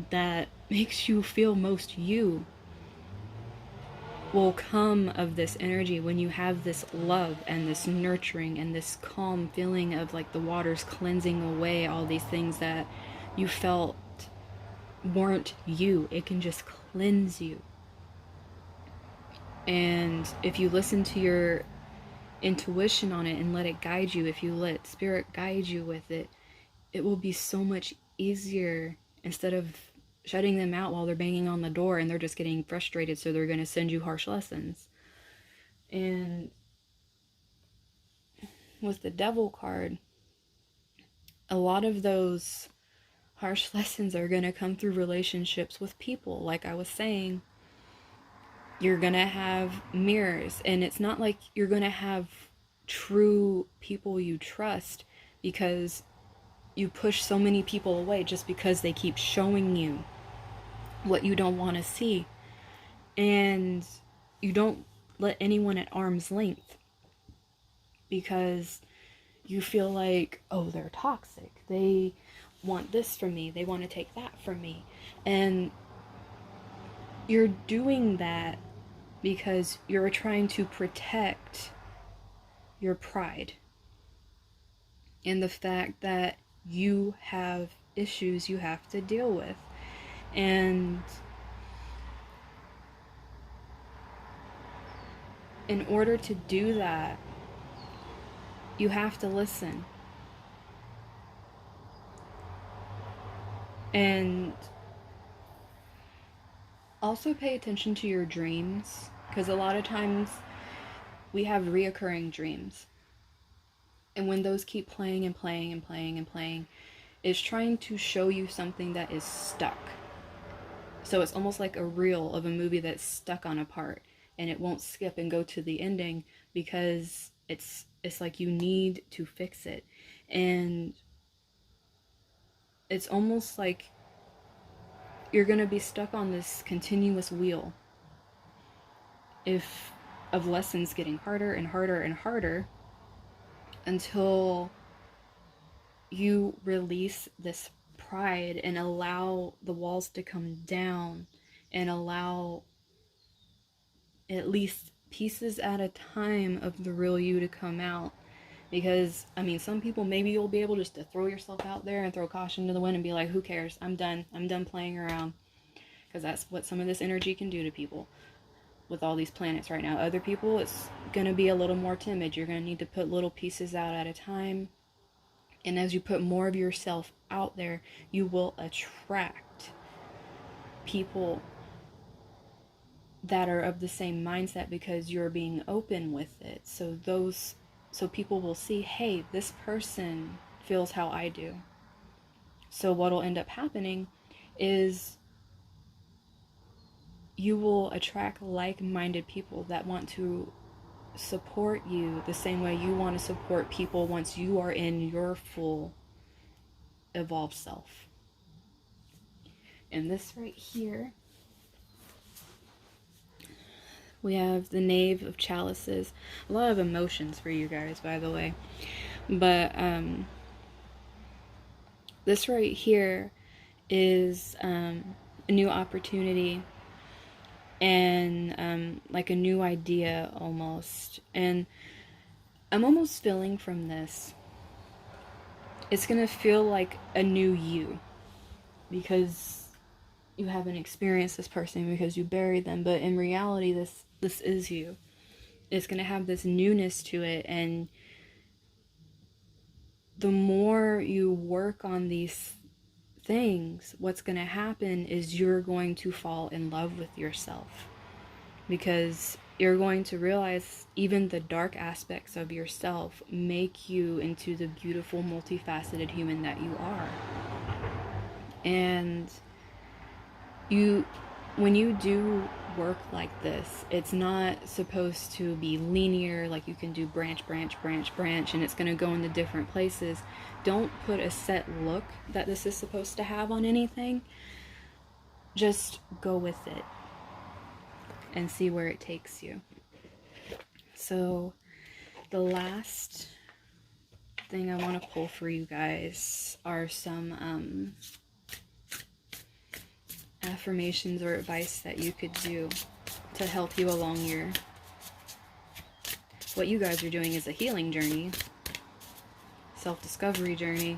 that makes you feel most you, will come of this energy when you have this love and this nurturing and this calm feeling of like the water's cleansing away all these things that you felt weren't you. It can just cleanse you. And if you listen to your intuition on it and let it guide you, if you let spirit guide you with it, it will be so much easier, instead of shutting them out while they're banging on the door and they're just getting frustrated, so they're going to send you harsh lessons. And with the Devil card, a lot of those harsh lessons are going to come through relationships with people. Like I was saying, you're going to have mirrors, and it's not like you're going to have true people you trust, because you push so many people away just because they keep showing you what you don't want to see. And you don't let anyone at arm's length because you feel like, oh, they're toxic. They want this from me. They want to take that from me. And you're doing that because you're trying to protect your pride and the fact that you have issues you have to deal with. And in order to do that, you have to listen. And also pay attention to your dreams, because a lot of times we have reoccurring dreams. And when those keep playing and playing and playing and playing, it's trying to show you something that is stuck. So it's almost like a reel of a movie that's stuck on a part, and it won't skip and go to the ending because it's like you need to fix it. And it's almost like you're going to be stuck on this continuous wheel of lessons getting harder and harder and harder until you release this pride and allow the walls to come down and allow at least pieces at a time of the real you to come out. Because, I mean, some people, maybe you'll be able just to throw yourself out there and throw caution to the wind and be like, who cares? I'm done playing around. Because that's what some of this energy can do to people with all these planets right now. Other people, it's going to be a little more timid. You're going to need to put little pieces out at a time. And as you put more of yourself out there, you will attract people that are of the same mindset because you're being open with it. So people will see, hey, this person feels how I do. So what'll end up happening is you will attract like-minded people that want to support you the same way you want to support people once you are in your full evolved self. And this right here, we have the Knave of Chalices. A lot of emotions for you guys, by the way. But this right here is a new opportunity and like a new idea almost. And I'm almost feeling from this, it's gonna feel like a new you, because you haven't experienced this person because you buried them, but in reality this is you. It's gonna have this newness to it, and the more you work on these things, what's gonna happen is you're going to fall in love with yourself, because you're going to realize even the dark aspects of yourself make you into the beautiful, multifaceted human that you are. And when you do work like this, it's not supposed to be linear, like you can do branch, and it's going to go into different places. Don't put a set look that this is supposed to have on anything. Just go with it and see where it takes you. So the last thing I want to pull for you guys are some affirmations or advice that you could do to help you along what you guys are doing is a healing journey, self-discovery journey.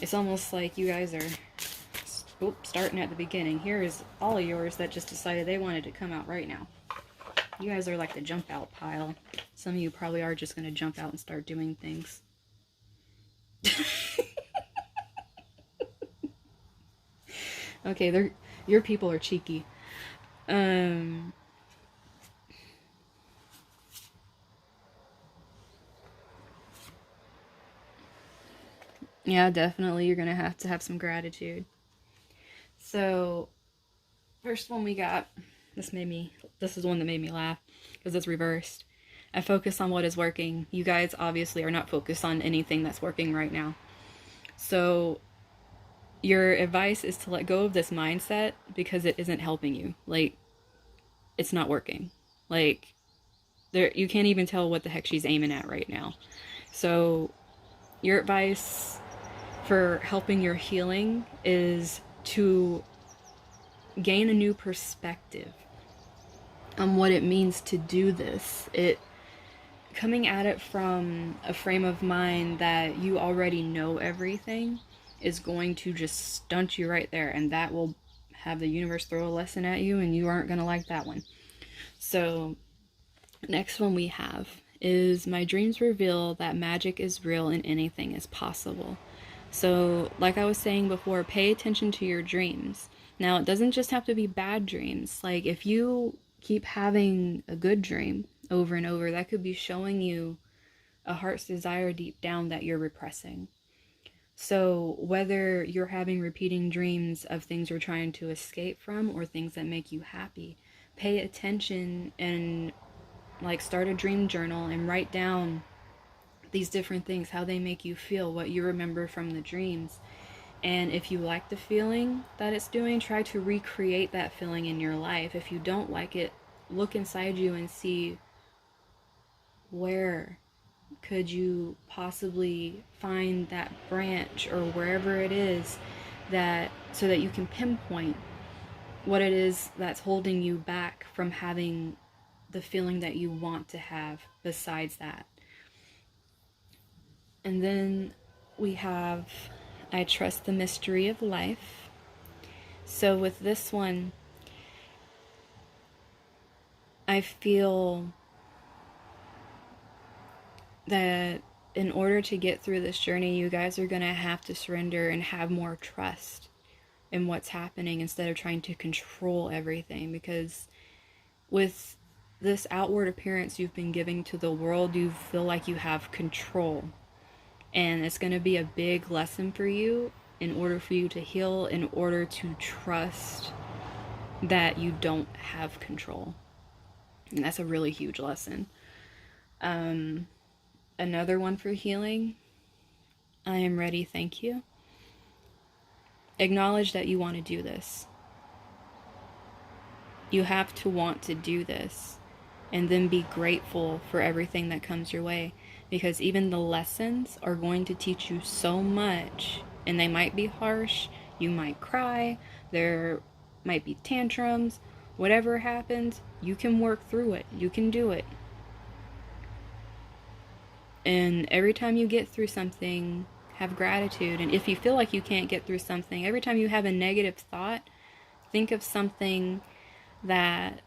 It's almost like you guys are starting at the beginning. Here is all of yours that just decided they wanted to come out right now. You guys are like the jump out pile. Some of you probably are just going to jump out and start doing things. Okay, your people are cheeky. Yeah, definitely. You're going to have some gratitude. So, first one we got, this is one that made me laugh because it's reversed. I focus on what is working. You guys obviously are not focused on anything that's working right now. So, your advice is to let go of this mindset because it isn't helping you. Like, it's not working. Like, there, you can't even tell what the heck she's aiming at right now. So, your advice for helping your healing is to gain a new perspective on what it means to do this. It coming at it from a frame of mind that you already know everything is going to just stunt you right there, and that will have the universe throw a lesson at you, and you aren't going to like that one. So, next one we have is my dreams reveal that magic is real and anything is possible. So, like I was saying before, pay attention to your dreams. Now, it doesn't just have to be bad dreams. Like, if you keep having a good dream over and over, that could be showing you a heart's desire deep down that you're repressing. So, whether you're having repeating dreams of things you're trying to escape from or things that make you happy, pay attention and like start a dream journal and write down these different things, how they make you feel, what you remember from the dreams. And if you like the feeling that it's doing, try to recreate that feeling in your life. If you don't like it, look inside you and see where could you possibly find that branch or wherever it is, that so that you can pinpoint what it is that's holding you back from having the feeling that you want to have besides that. And then we have I trust the mystery of life. So with this one, I feel that in order to get through this journey, you guys are going to have to surrender and have more trust in what's happening instead of trying to control everything. Because with this outward appearance you've been giving to the world, you feel like you have control. And it's going to be a big lesson for you in order for you to heal, in order to trust that you don't have control. And that's a really huge lesson. Another one for healing. I am ready, thank you. Acknowledge that you want to do this. You have to want to do this. And then be grateful for everything that comes your way. Because even the lessons are going to teach you so much. And they might be harsh. You might cry. There might be tantrums. Whatever happens, you can work through it. You can do it. And every time you get through something, have gratitude. And if you feel like you can't get through something, every time you have a negative thought, think of something that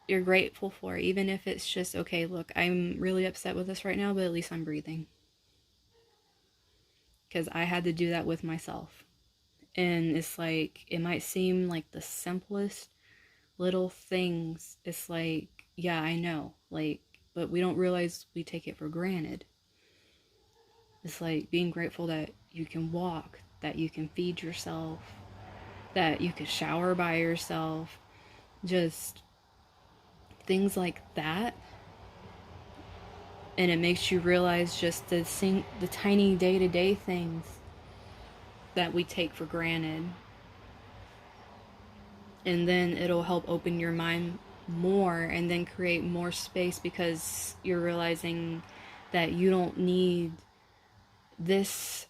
you're grateful for, even if it's just, okay, look, I'm really upset with this right now, but at least I'm breathing. Because I had to do that with myself. And it's like, it might seem like the simplest little things. It's like, yeah, I know, like, but we don't realize we take it for granted. It's like being grateful that you can walk, that you can feed yourself, that you can shower by yourself, just things like that. And it makes you realize just the tiny day-to-day things that we take for granted. And then it'll help open your mind more and then create more space, because you're realizing that you don't need this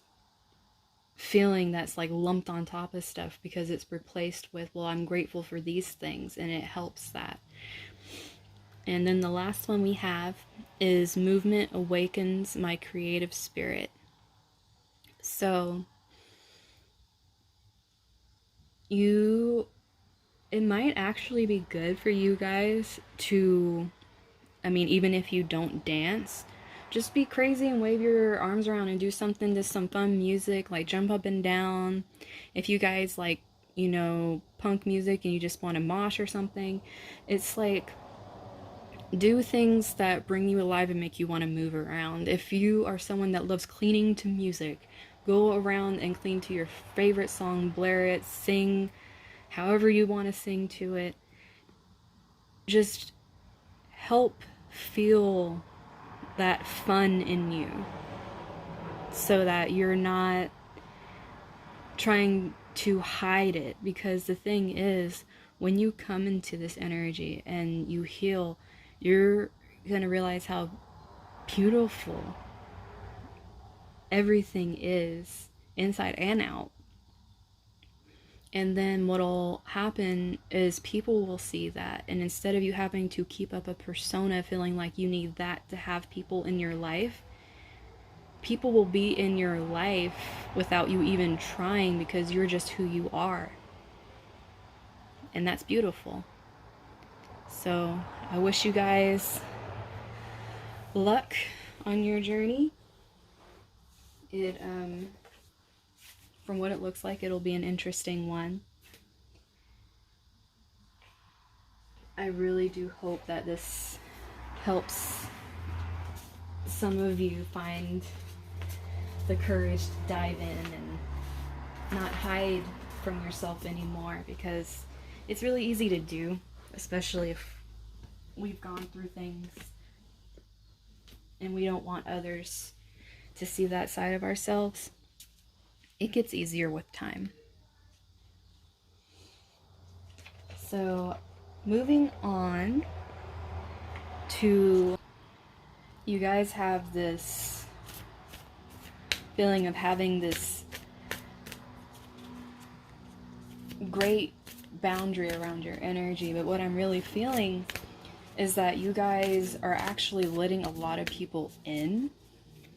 feeling that's like lumped on top of stuff, because it's replaced with, well, I'm grateful for these things, and it helps that. And then the last one we have is movement awakens my creative spirit. So it might actually be good for you guys to, I mean, even if you don't dance, just be crazy and wave your arms around and do something to some fun music, like jump up and down. If you guys like, punk music and you just want to mosh or something, it's like, do things that bring you alive and make you want to move around. If you are someone that loves cleaning to music, Go around and clean to your favorite song, blare it, sing however you want to sing to it. Just help feel that fun in you so that you're not trying to hide it. Because the thing is, when you come into this energy and you heal, you're gonna realize how beautiful everything is inside and out. And then what'll happen is people will see that, and instead of you having to keep up a persona feeling like you need that to have people in your life, people will be in your life without you even trying, because you're just who you are. And that's beautiful. So I wish you guys luck on your journey. It from what it looks like, it'll be an interesting one. I really do hope that this helps some of you find the courage to dive in and not hide from yourself anymore, because it's really easy to do, especially if we've gone through things and we don't want others to see that side of ourselves. It gets easier with time. So, moving on to, you guys have this feeling of having this great boundary around your energy, but what I'm really feeling is that you guys are actually letting a lot of people in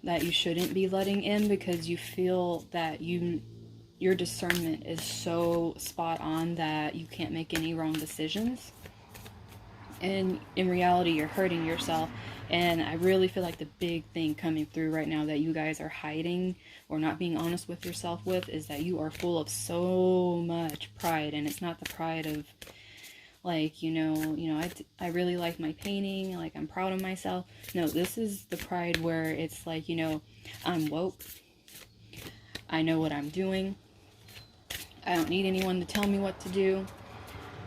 that you shouldn't be letting in, because you feel that your discernment is so spot on that you can't make any wrong decisions. And in reality, you're hurting yourself. And I really feel like the big thing coming through right now that you guys are hiding or not being honest with yourself with is that you are full of so much pride. And it's not the pride of like, I really like my painting, like I'm proud of myself. No, this is the pride where it's like, I'm woke. I know what I'm doing. I don't need anyone to tell me what to do.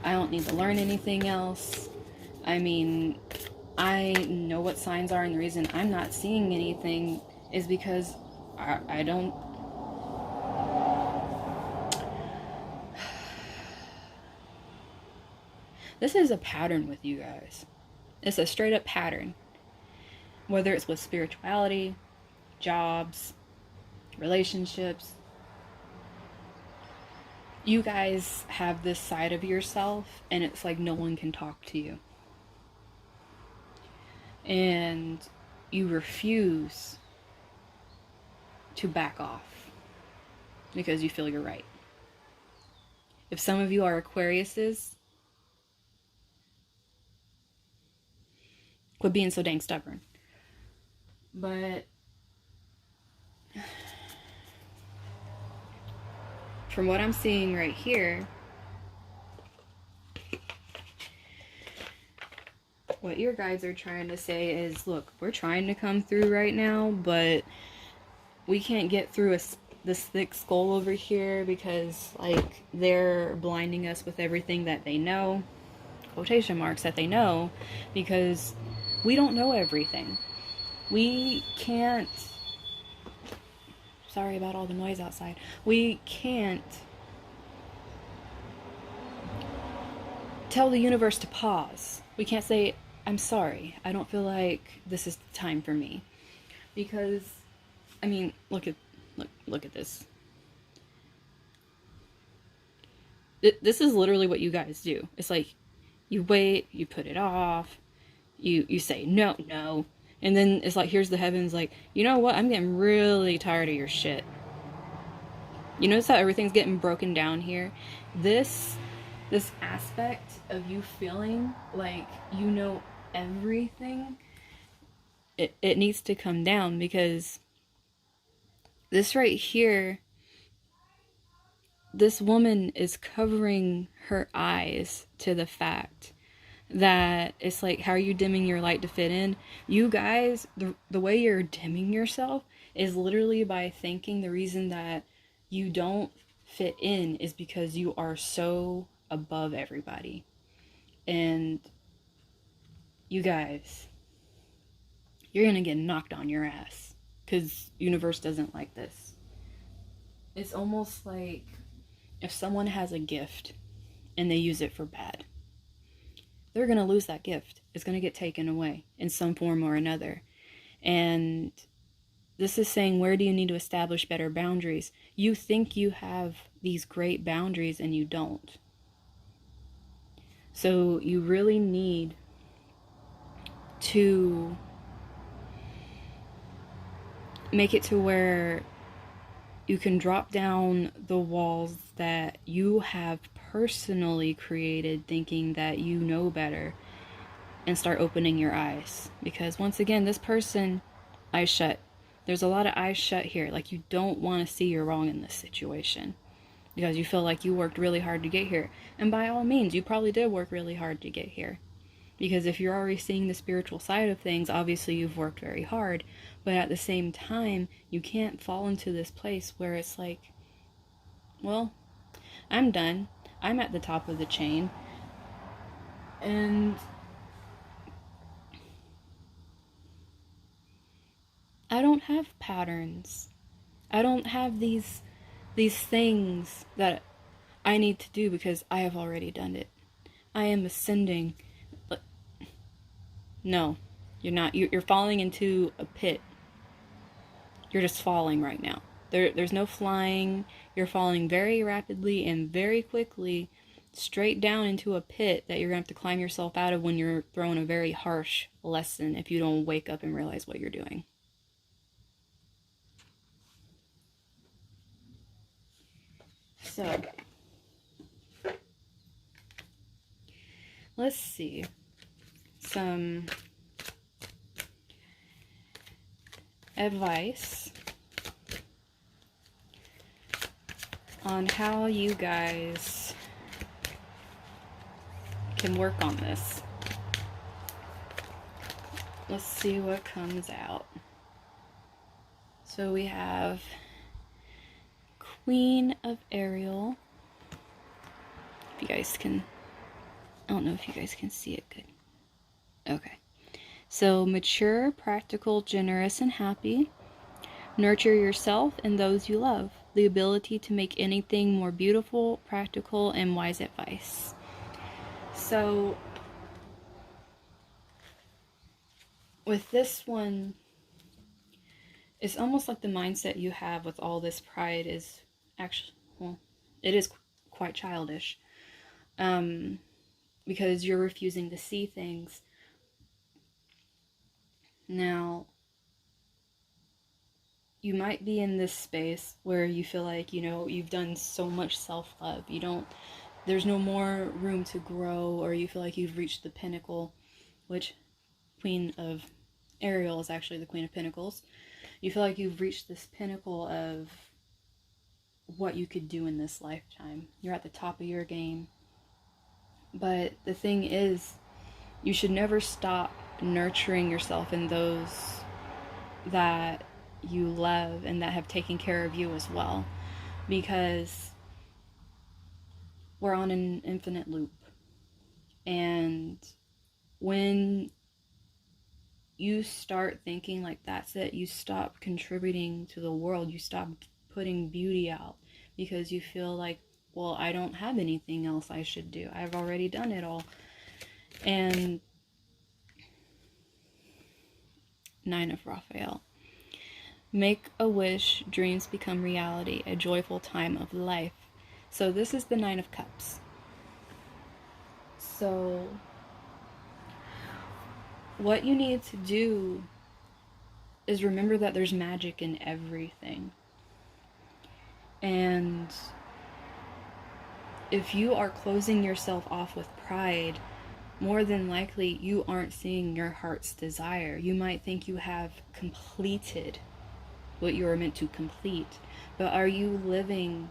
I don't need to learn anything else. I mean, I know what signs are, and the reason I'm not seeing anything is because I don't. This is a pattern with you guys. It's a straight up pattern. Whether it's with spirituality, jobs, relationships, you guys have this side of yourself, and it's like no one can talk to you. And you refuse to back off because you feel you're right. If some of you are Aquariuses, quit being so dang stubborn. But from what I'm seeing right here, what your guides are trying to say is, look, we're trying to come through right now, but we can't get through this thick skull over here because, like, they're blinding us with everything that they know, quotation marks, that they know, because we don't know everything. We can't, sorry about all the noise outside, we can't tell the universe to pause. We can't say, I'm sorry, I don't feel like this is the time for me. Because, I mean, look at this. This is literally what you guys do. It's like, you wait, you put it off, you say, no. And then it's like, here's the heavens like, you know what? I'm getting really tired of your shit. You notice how everything's getting broken down here? This aspect of you feeling like you know everything, it needs to come down, because this right here, this woman is covering her eyes to the fact that it's like, how are you dimming your light to fit in? You guys, the way you're dimming yourself is literally by thinking the reason that you don't fit in is because you are so above everybody. And you guys, you're gonna get knocked on your ass because universe doesn't like this. It's almost like if someone has a gift and they use it for bad, they're gonna lose that gift. It's gonna get taken away in some form or another. And this is saying, where do you need to establish better boundaries? You think you have these great boundaries and you don't. So you really need to make it to where you can drop down the walls that you have personally created thinking that you know better and start opening your eyes. Because once again, this person, eyes shut. There's a lot of eyes shut here. Like, you don't want to see you're wrong in this situation because you feel like you worked really hard to get here. And by all means, you probably did work really hard to get here. Because if you're already seeing the spiritual side of things, obviously you've worked very hard. But at the same time, you can't fall into this place where it's like, well, I'm done. I'm at the top of the chain. And I don't have patterns. I don't have these things that I need to do because I have already done it. I am ascending. No, you're not. You're falling into a pit. You're just falling right now. There's no flying. You're falling very rapidly and very quickly straight down into a pit that you're going to have to climb yourself out of when you're thrown a very harsh lesson if you don't wake up and realize what you're doing. So, let's see. Some advice on how you guys can work on this. Let's see what comes out. So we have Queen of Ariel. If you guys can, I don't know if you guys can see it good. Okay. So mature, practical, generous, and happy. Nurture yourself and those you love. The ability to make anything more beautiful, practical, and wise advice. So with this one, it's almost like the mindset you have with all this pride is actually, well, it is quite childish. Because you're refusing to see things. Now, you might be in this space where you feel like, you've done so much self-love. There's no more room to grow, or you feel like you've reached the pinnacle, which Queen of Ariel is actually the Queen of Pentacles. You feel like you've reached this pinnacle of what you could do in this lifetime. You're at the top of your game. But the thing is, you should never stop nurturing yourself and those that you love and that have taken care of you as well. Because we're on an infinite loop. And when you start thinking like that's it, you stop contributing to the world. You stop putting beauty out because you feel like, well, I don't have anything else I should do. I've already done it all. And Nine of Raphael. Make a wish, dreams become reality, a joyful time of life. So this is the Nine of Cups. So what you need to do is remember that there's magic in everything. And if you are closing yourself off with pride, more than likely you aren't seeing your heart's desire. You might think you have completed what you were meant to complete, but are you living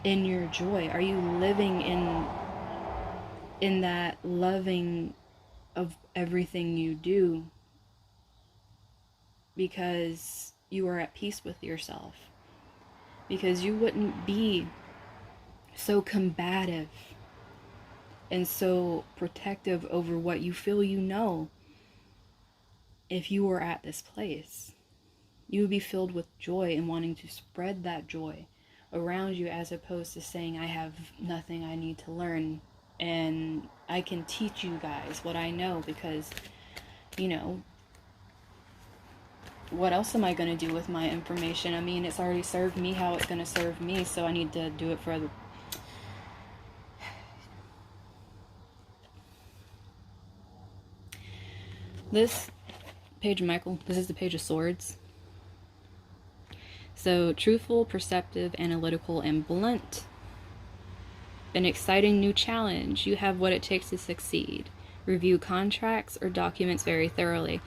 in your joy? Are you living in that loving of everything you do? Because you are at peace with yourself. Because you wouldn't be so combative and so protective over what you feel you know if you were at this place. You would be filled with joy and wanting to spread that joy around you, as opposed to saying, I have nothing I need to learn and I can teach you guys what I know, because, you know, what else am I going to do with my information? I mean, it's already served me how it's going to serve me, so I need to do it for other. This page of Michael, this is the Page of Swords. So, truthful, perceptive, analytical, and blunt. An exciting new challenge. You have what it takes to succeed. Review contracts or documents very thoroughly.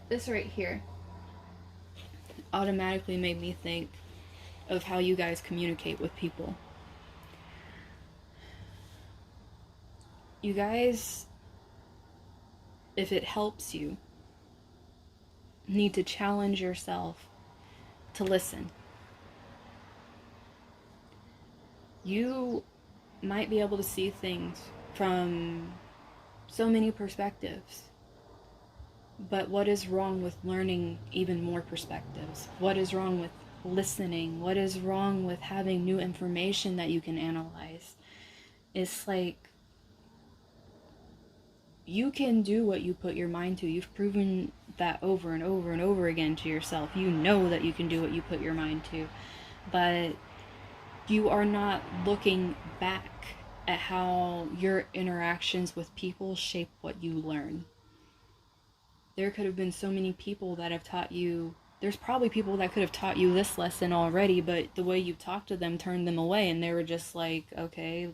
This right here automatically made me think of how you guys communicate with people. You guys, if it helps you, need to challenge yourself to listen. You might be able to see things from so many perspectives. But what is wrong with learning even more perspectives? What is wrong with listening? What is wrong with having new information that you can analyze? It's like, you can do what you put your mind to. You've proven that over and over and over again to yourself. You know that you can do what you put your mind to. But you are not looking back at how your interactions with people shape what you learn. There could have been so many people that have taught you. There's probably people that could have taught you this lesson already, but the way you talked to them turned them away, and they were just like, okay,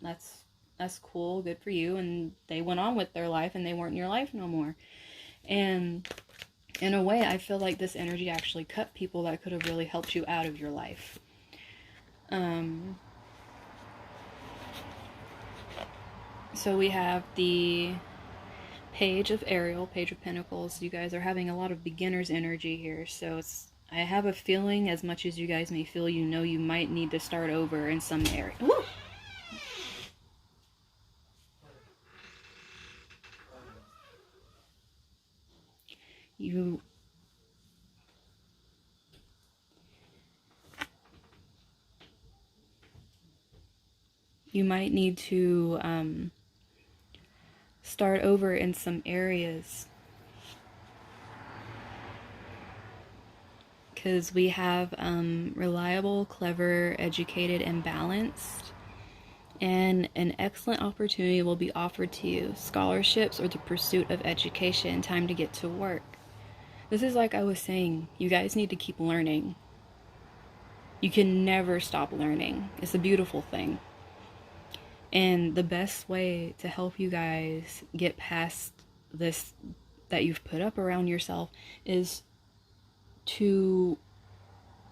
that's cool, good for you, and they went on with their life, and they weren't in your life no more. And in a way, I feel like this energy actually cut people that could have really helped you out of your life. So we have the Page of Ariel, Page of Pentacles. You guys are having a lot of beginner's energy here, so I have a feeling, as much as you guys may feel you know you might need to start over in some area. Woo! You might need to start over in some areas, because we have reliable, clever, educated, and balanced, and an excellent opportunity will be offered to you. Scholarships or the pursuit of education. Time to get to work. This is like I was saying, you guys need to keep learning. You can never stop learning. It's a beautiful thing. And the best way to help you guys get past this that you've put up around yourself is to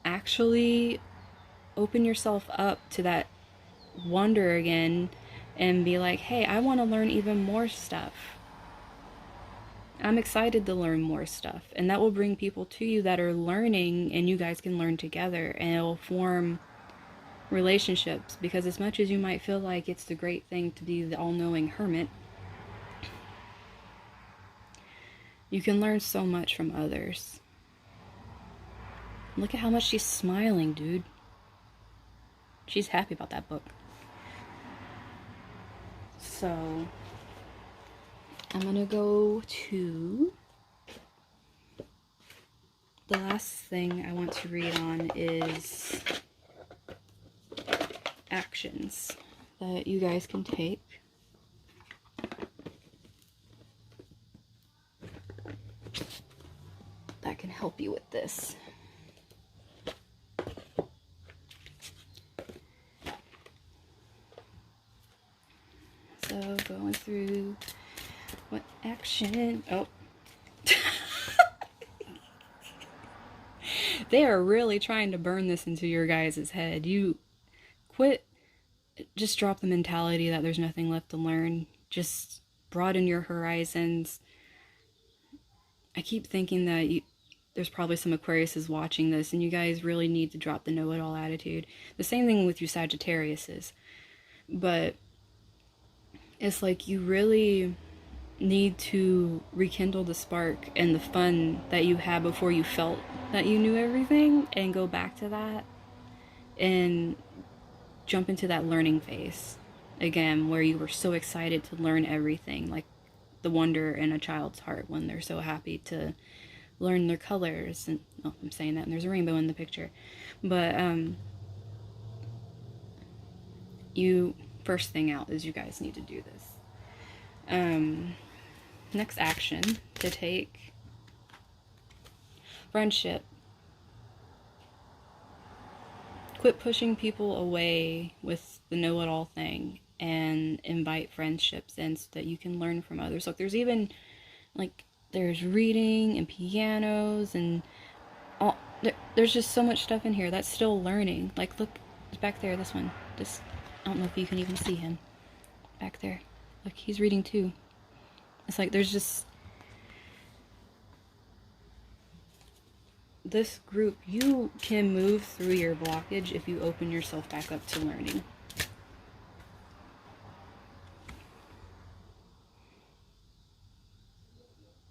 actually open yourself up to that wonder again and be like, hey, I want to learn even more stuff. I'm excited to learn more stuff. And that will bring people to you that are learning, and you guys can learn together, and it will form relationships. Because as much as you might feel like it's the great thing to be the all-knowing hermit, you can learn so much from others. Look at how much she's smiling, dude. She's happy about that book. So I'm gonna go to the last thing I want to read on is actions that you guys can take. That can help you with this. So going through what action. Oh. They are really trying to burn this into your guys' head. You quit. Just drop the mentality that there's nothing left to learn. Just broaden your horizons. I keep thinking that there's probably some Aquariuses watching this, and you guys really need to drop the know-it-all attitude. The same thing with you Sagittariuses. But it's like you really need to rekindle the spark and the fun that you had before you felt that you knew everything, and go back to that and jump into that learning phase again, where you were so excited to learn everything, like the wonder in a child's heart when they're so happy to learn their colors. And oh, I'm saying that and there's a rainbow in the picture. But you, first thing out is you guys need to do this. Next action to take: friendship. Quit pushing people away with the know-it-all thing and invite friendships in so that you can learn from others. Look, there's even like there's reading and pianos and all. There's just so much stuff in here that's still learning. Like, look, it's back there. This one. Just, I don't know if you can even see him back there. Look, he's reading too. It's like there's just this group. You can move through your blockage if you open yourself back up to learning.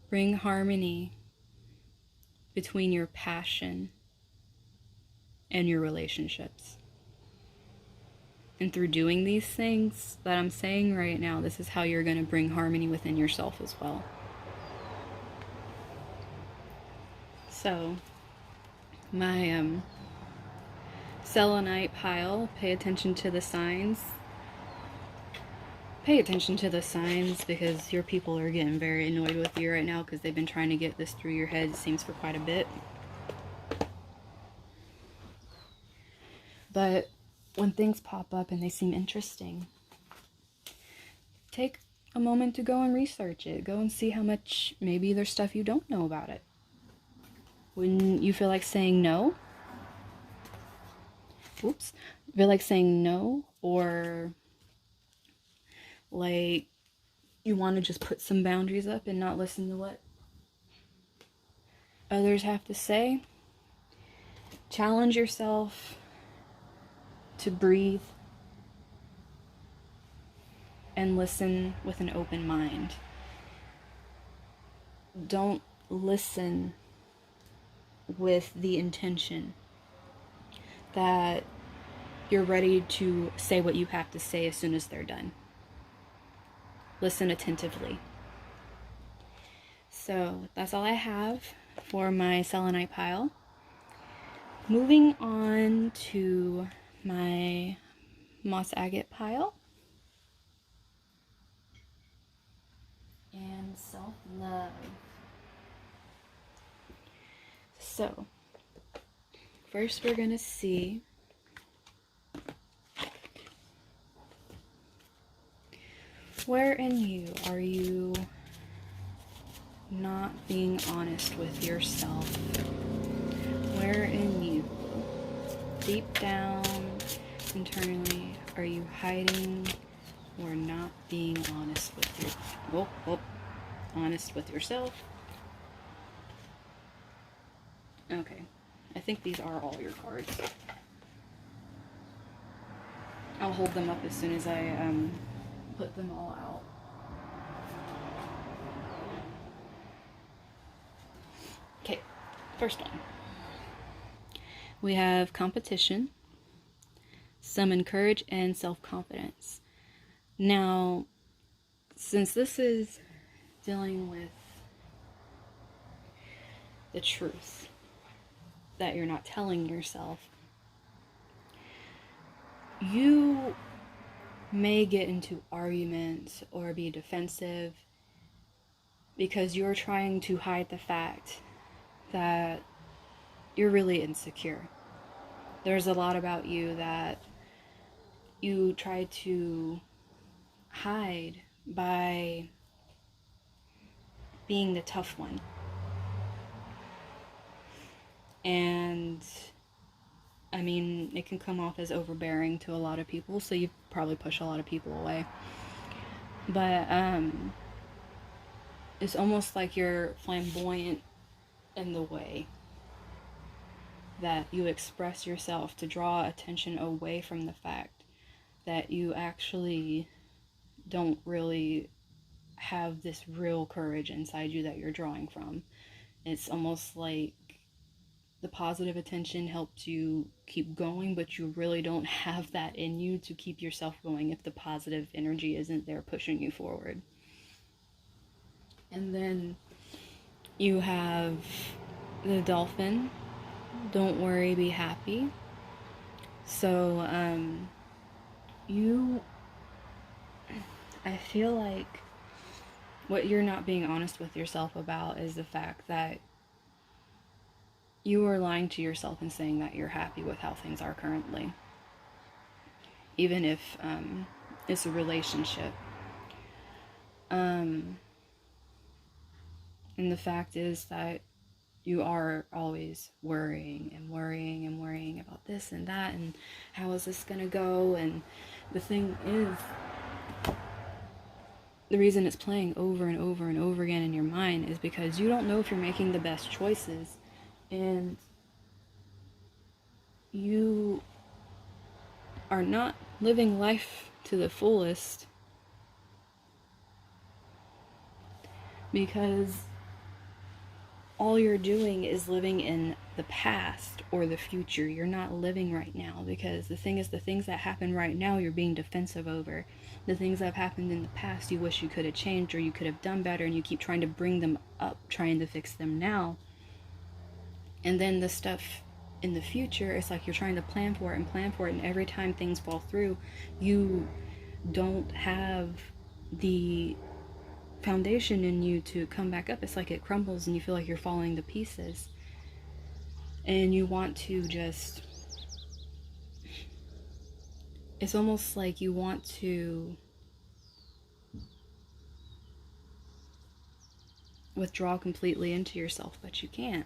Bring harmony between your passion and your relationships. And through doing these things that I'm saying right now, this is how you're going to bring harmony within yourself as well. So, my Selenite pile, pay attention to the signs. Pay attention to the signs, because your people are getting very annoyed with you right now because they've been trying to get this through your head, it seems, for quite a bit. But when things pop up and they seem interesting, take a moment to go and research it. Go and see how much, maybe there's stuff you don't know about it. When you feel like saying no, feel like saying no, or like you want to just put some boundaries up and not listen to what others have to say, challenge yourself to breathe and listen with an open mind. Don't listen with the intention that you're ready to say what you have to say as soon as they're done. Listen attentively. So that's all I have for my selenite pile. Moving on to my moss agate pile. And self-love. So, first we're going to see where in you are you not being honest with yourself? Where in you, deep down, internally, are you hiding or not being honest with honest with yourself? Okay, I think these are all your cards. I'll hold them up as soon as I put them all out. Okay, first one. We have competition, summon courage, and self-confidence. Now, since this is dealing with the truth that you're not telling yourself, you may get into arguments or be defensive because you're trying to hide the fact that you're really insecure. There's a lot about you that you try to hide by being the tough one. And I mean, it can come off as overbearing to a lot of people, so you probably push a lot of people away. But it's almost like you're flamboyant in the way that you express yourself to draw attention away from the fact that you actually don't really have this real courage inside you that you're drawing from. It's almost like the positive attention helps you keep going, but you really don't have that in you to keep yourself going if the positive energy isn't there pushing you forward. And then you have the dolphin. Don't worry, be happy. So, I feel like what you're not being honest with yourself about is the fact that you are lying to yourself and saying that you're happy with how things are currently. Even if it's a relationship. And the fact is that you are always worrying and worrying and worrying about this and that and how is this gonna go. And the thing is, the reason it's playing over and over and over again in your mind is because you don't know if you're making the best choices, and you are not living life to the fullest because all you're doing is living in the past or the future. You're not living right now, because the thing is, the things that happen right now you're being defensive over. The things that have happened in the past you wish you could have changed or you could have done better, and you keep trying to bring them up, trying to fix them now. And then the stuff in the future, it's like you're trying to plan for it and plan for it, and every time things fall through, you don't have the foundation in you to come back up. It's like it crumbles and you feel like you're falling to pieces, and you want to just, it's almost like you want to withdraw completely into yourself, but you can't.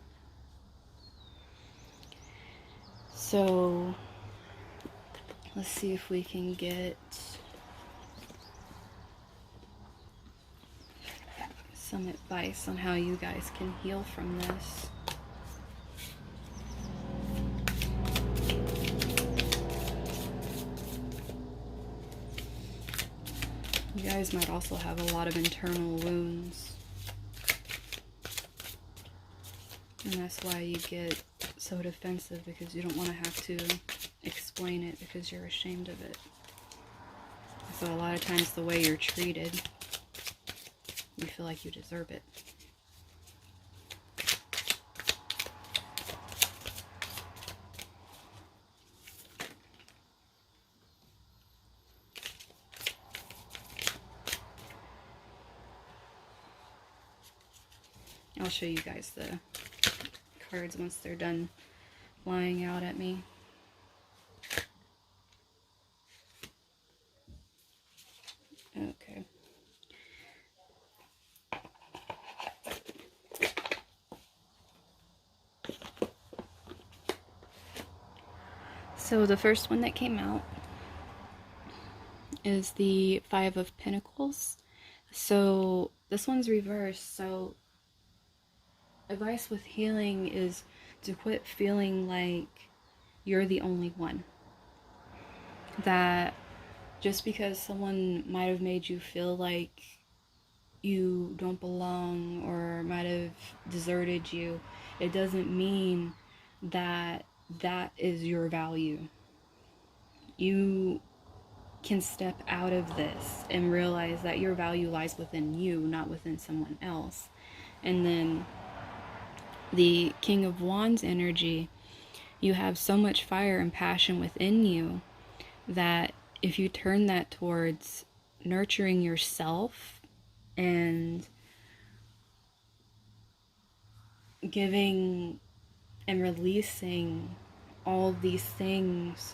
So let's see if we can get some advice on how you guys can heal from this. You guys might also have a lot of internal wounds, and that's why you get so defensive, because you don't want to have to explain it because you're ashamed of it. So a lot of times the way you're treated, you feel like you deserve it. I'll show you guys the cards once they're done flying out at me. Okay. So the first one that came out is the Five of Pentacles. So this one's reversed. So advice with healing is to quit feeling like you're the only one. That just because someone might have made you feel like you don't belong or might have deserted you, it doesn't mean that that is your value. You can step out of this and realize that your value lies within you, not within someone else. And then the King of Wands energy, you have so much fire and passion within you that if you turn that towards nurturing yourself and giving and releasing all these things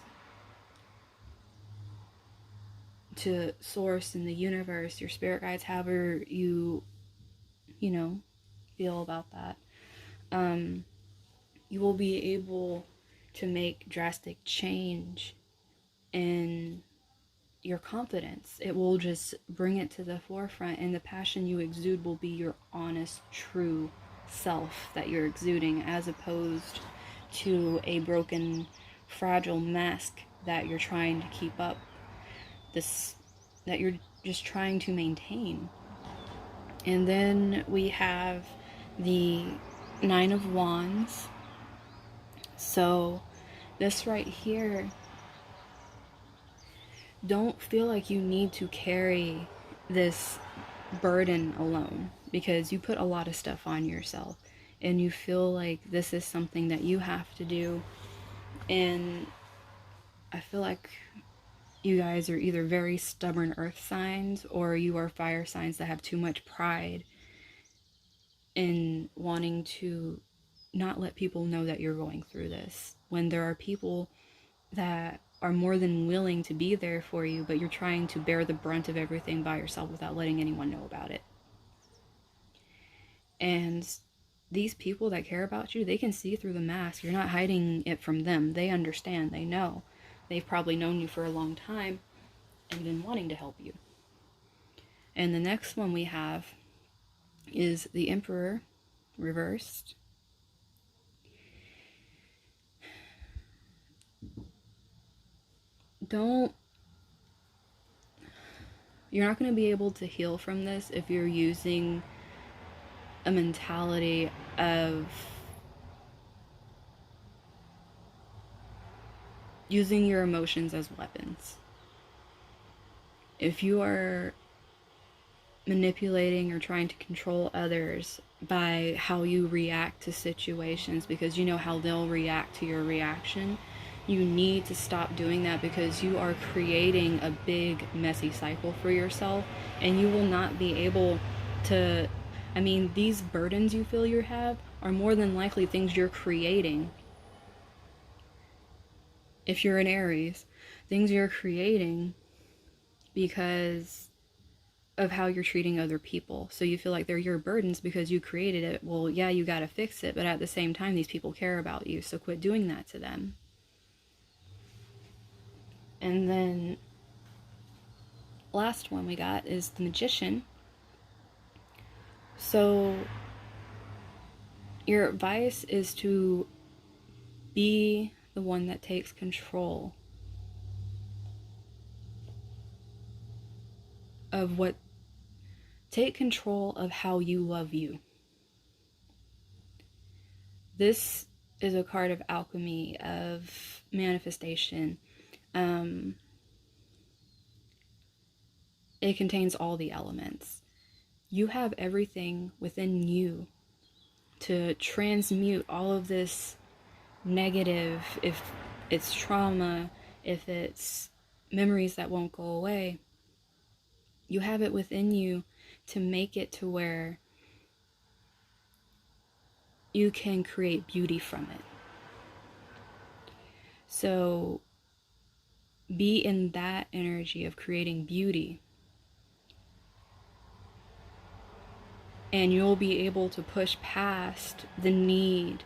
to source in the universe, your spirit guides, however you feel about that, you will be able to make drastic change in your confidence. It will just bring it to the forefront, and the passion you exude will be your honest, true self that you're exuding, as opposed to a broken, fragile mask that you're trying to keep up, this that you're just trying to maintain. And then we have the Nine of Wands. So this right here, don't feel like you need to carry this burden alone, because you put a lot of stuff on yourself and you feel like this is something that you have to do. And I feel like you guys are either very stubborn earth signs, or you are fire signs that have too much pride in wanting to not let people know that you're going through this, when there are people that are more than willing to be there for you, but you're trying to bear the brunt of everything by yourself without letting anyone know about it. And these people that care about you, they can see through the mask. You're not hiding it from them. They understand. They know. They've probably known you for a long time and been wanting to help you. And the next one we have is the Emperor reversed. You're not going to be able to heal from this if you're using a mentality of using your emotions as weapons. If you are manipulating or trying to control others by how you react to situations because you know how they'll react to your reaction, you need to stop doing that, because you are creating a big messy cycle for yourself, and you will not be able to, these burdens you feel you have are more than likely things you're creating. If you're an Aries, things you're creating because of how you're treating other people. So you feel like they're your burdens because you created it. Well, yeah, you gotta fix it, but at the same time, these people care about you, so quit doing that to them. And then last one we got is the Magician. So your advice is to be the one that takes control of take control of how you love you. This is a card of alchemy, of manifestation. It contains all the elements. You have everything within you to transmute all of this negative, if it's trauma, if it's memories that won't go away. You have it within you to make it to where you can create beauty from it. So be in that energy of creating beauty, and you'll be able to push past the need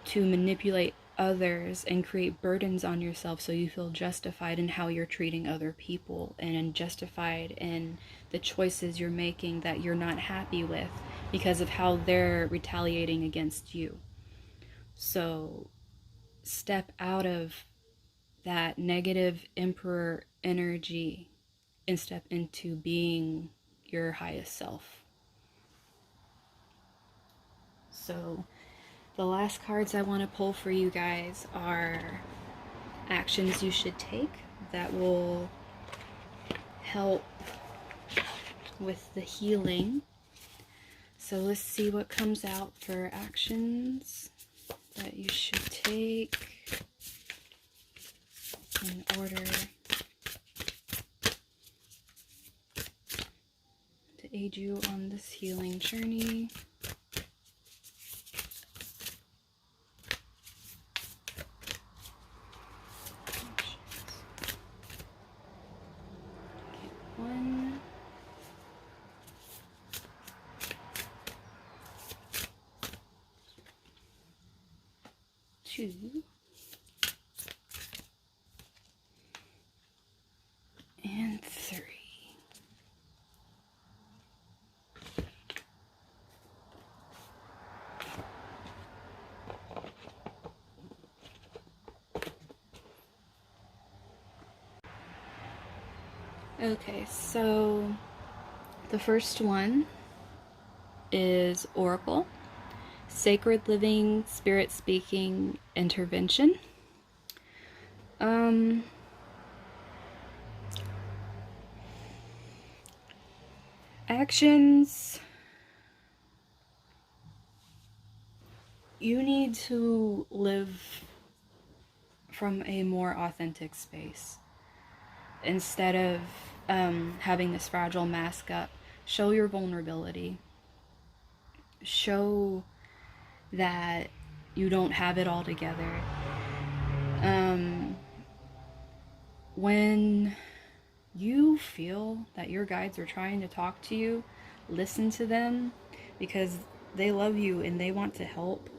to manipulate others and create burdens on yourself, so you feel justified in how you're treating other people and justified in the choices you're making that you're not happy with because of how they're retaliating against you. So step out of that negative emperor energy and step into being your highest self. So the last cards I want to pull for you guys are actions you should take that will help with the healing. So let's see what comes out for actions that you should take in order to aid you on this healing journey. One, two, and three. Okay, so the first one is Oracle, Sacred Living, Spirit Speaking, Intervention. Um, Actions. You need to live from a more authentic space instead of having this fragile mask up. Show your vulnerability. Show that you don't have it all together. When you feel that your guides are trying to talk to you, listen to them because they love you and they want to help.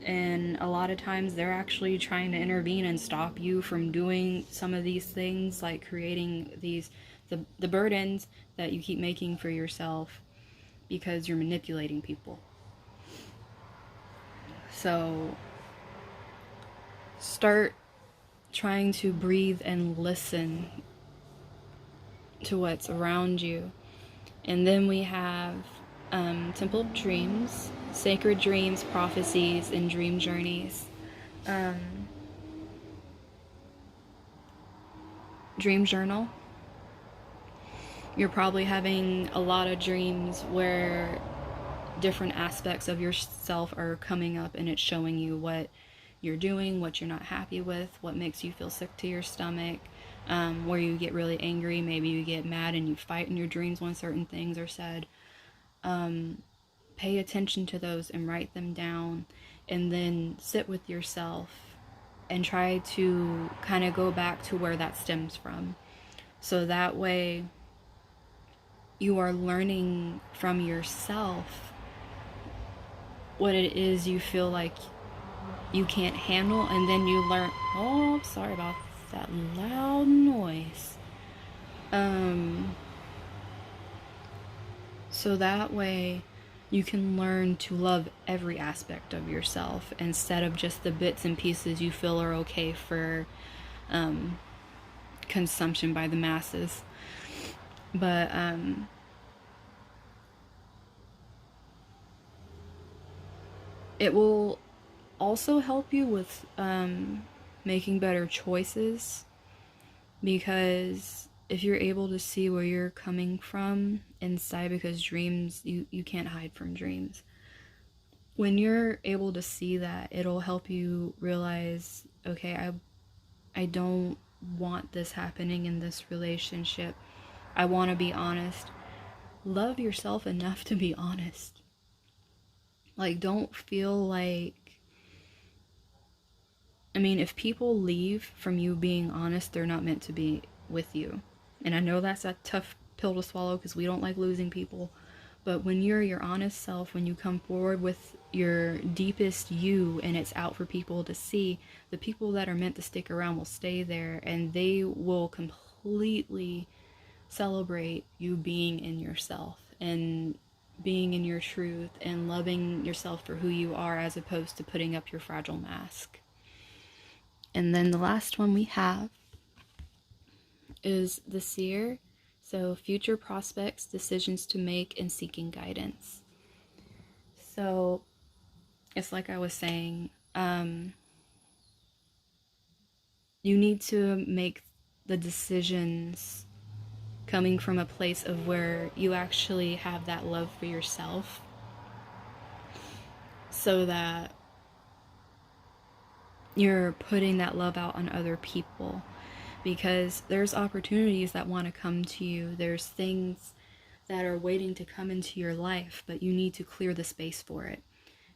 And a lot of times they're actually trying to intervene and stop you from doing some of these things, like creating the burdens that you keep making for yourself because you're manipulating people. So start trying to breathe and listen to what's around you. And then we have Temple of Dreams, Sacred Dreams, Prophecies, and Dream Journeys. Dream Journal. You're probably having a lot of dreams where different aspects of yourself are coming up and it's showing you what you're doing, what you're not happy with, what makes you feel sick to your stomach, where you get really angry, maybe you get mad and you fight in your dreams when certain things are said. Pay attention to those and write them down, and then sit with yourself and try to kind of go back to where that stems from. So that way you are learning from yourself what it is you feel like you can't handle, and then you learn. Oh, sorry about that loud noise. So that way you can learn to love every aspect of yourself instead of just the bits and pieces you feel are okay for consumption by the masses. But it will also help you with making better choices, because if you're able to see where you're coming from inside, because dreams, you can't hide from dreams. When you're able to see that, it'll help you realize, okay, I don't want this happening in this relationship. I want to be honest. Love yourself enough to be honest. Like, don't feel like, I mean, if people leave from you being honest, they're not meant to be with you. And I know that's a tough pill to swallow because we don't like losing people. But when you're your honest self, when you come forward with your deepest you and it's out for people to see, the people that are meant to stick around will stay there and they will completely celebrate you being in yourself and being in your truth and loving yourself for who you are, as opposed to putting up your fragile mask. And then the last one we have is the seer. So future prospects, decisions to make, and seeking guidance. So it's like I was saying, you need to make the decisions coming from a place of where you actually have that love for yourself, so that you're putting that love out on other people, because there's opportunities that want to come to you. There's things that are waiting to come into your life, but you need to clear the space for it,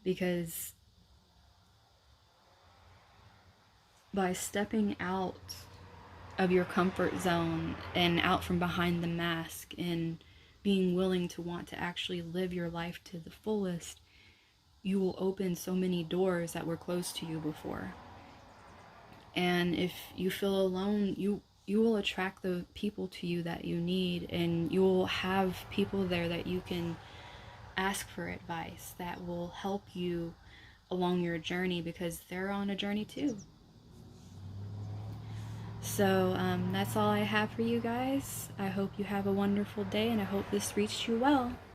because by stepping out of your comfort zone and out from behind the mask and being willing to want to actually live your life to the fullest, you will open so many doors that were closed to you before. And if you feel alone, you will attract the people to you that you need, and you will have people there that you can ask for advice that will help you along your journey, because they're on a journey too. So that's all I have for you guys. I hope you have a wonderful day, and I hope this reached you well.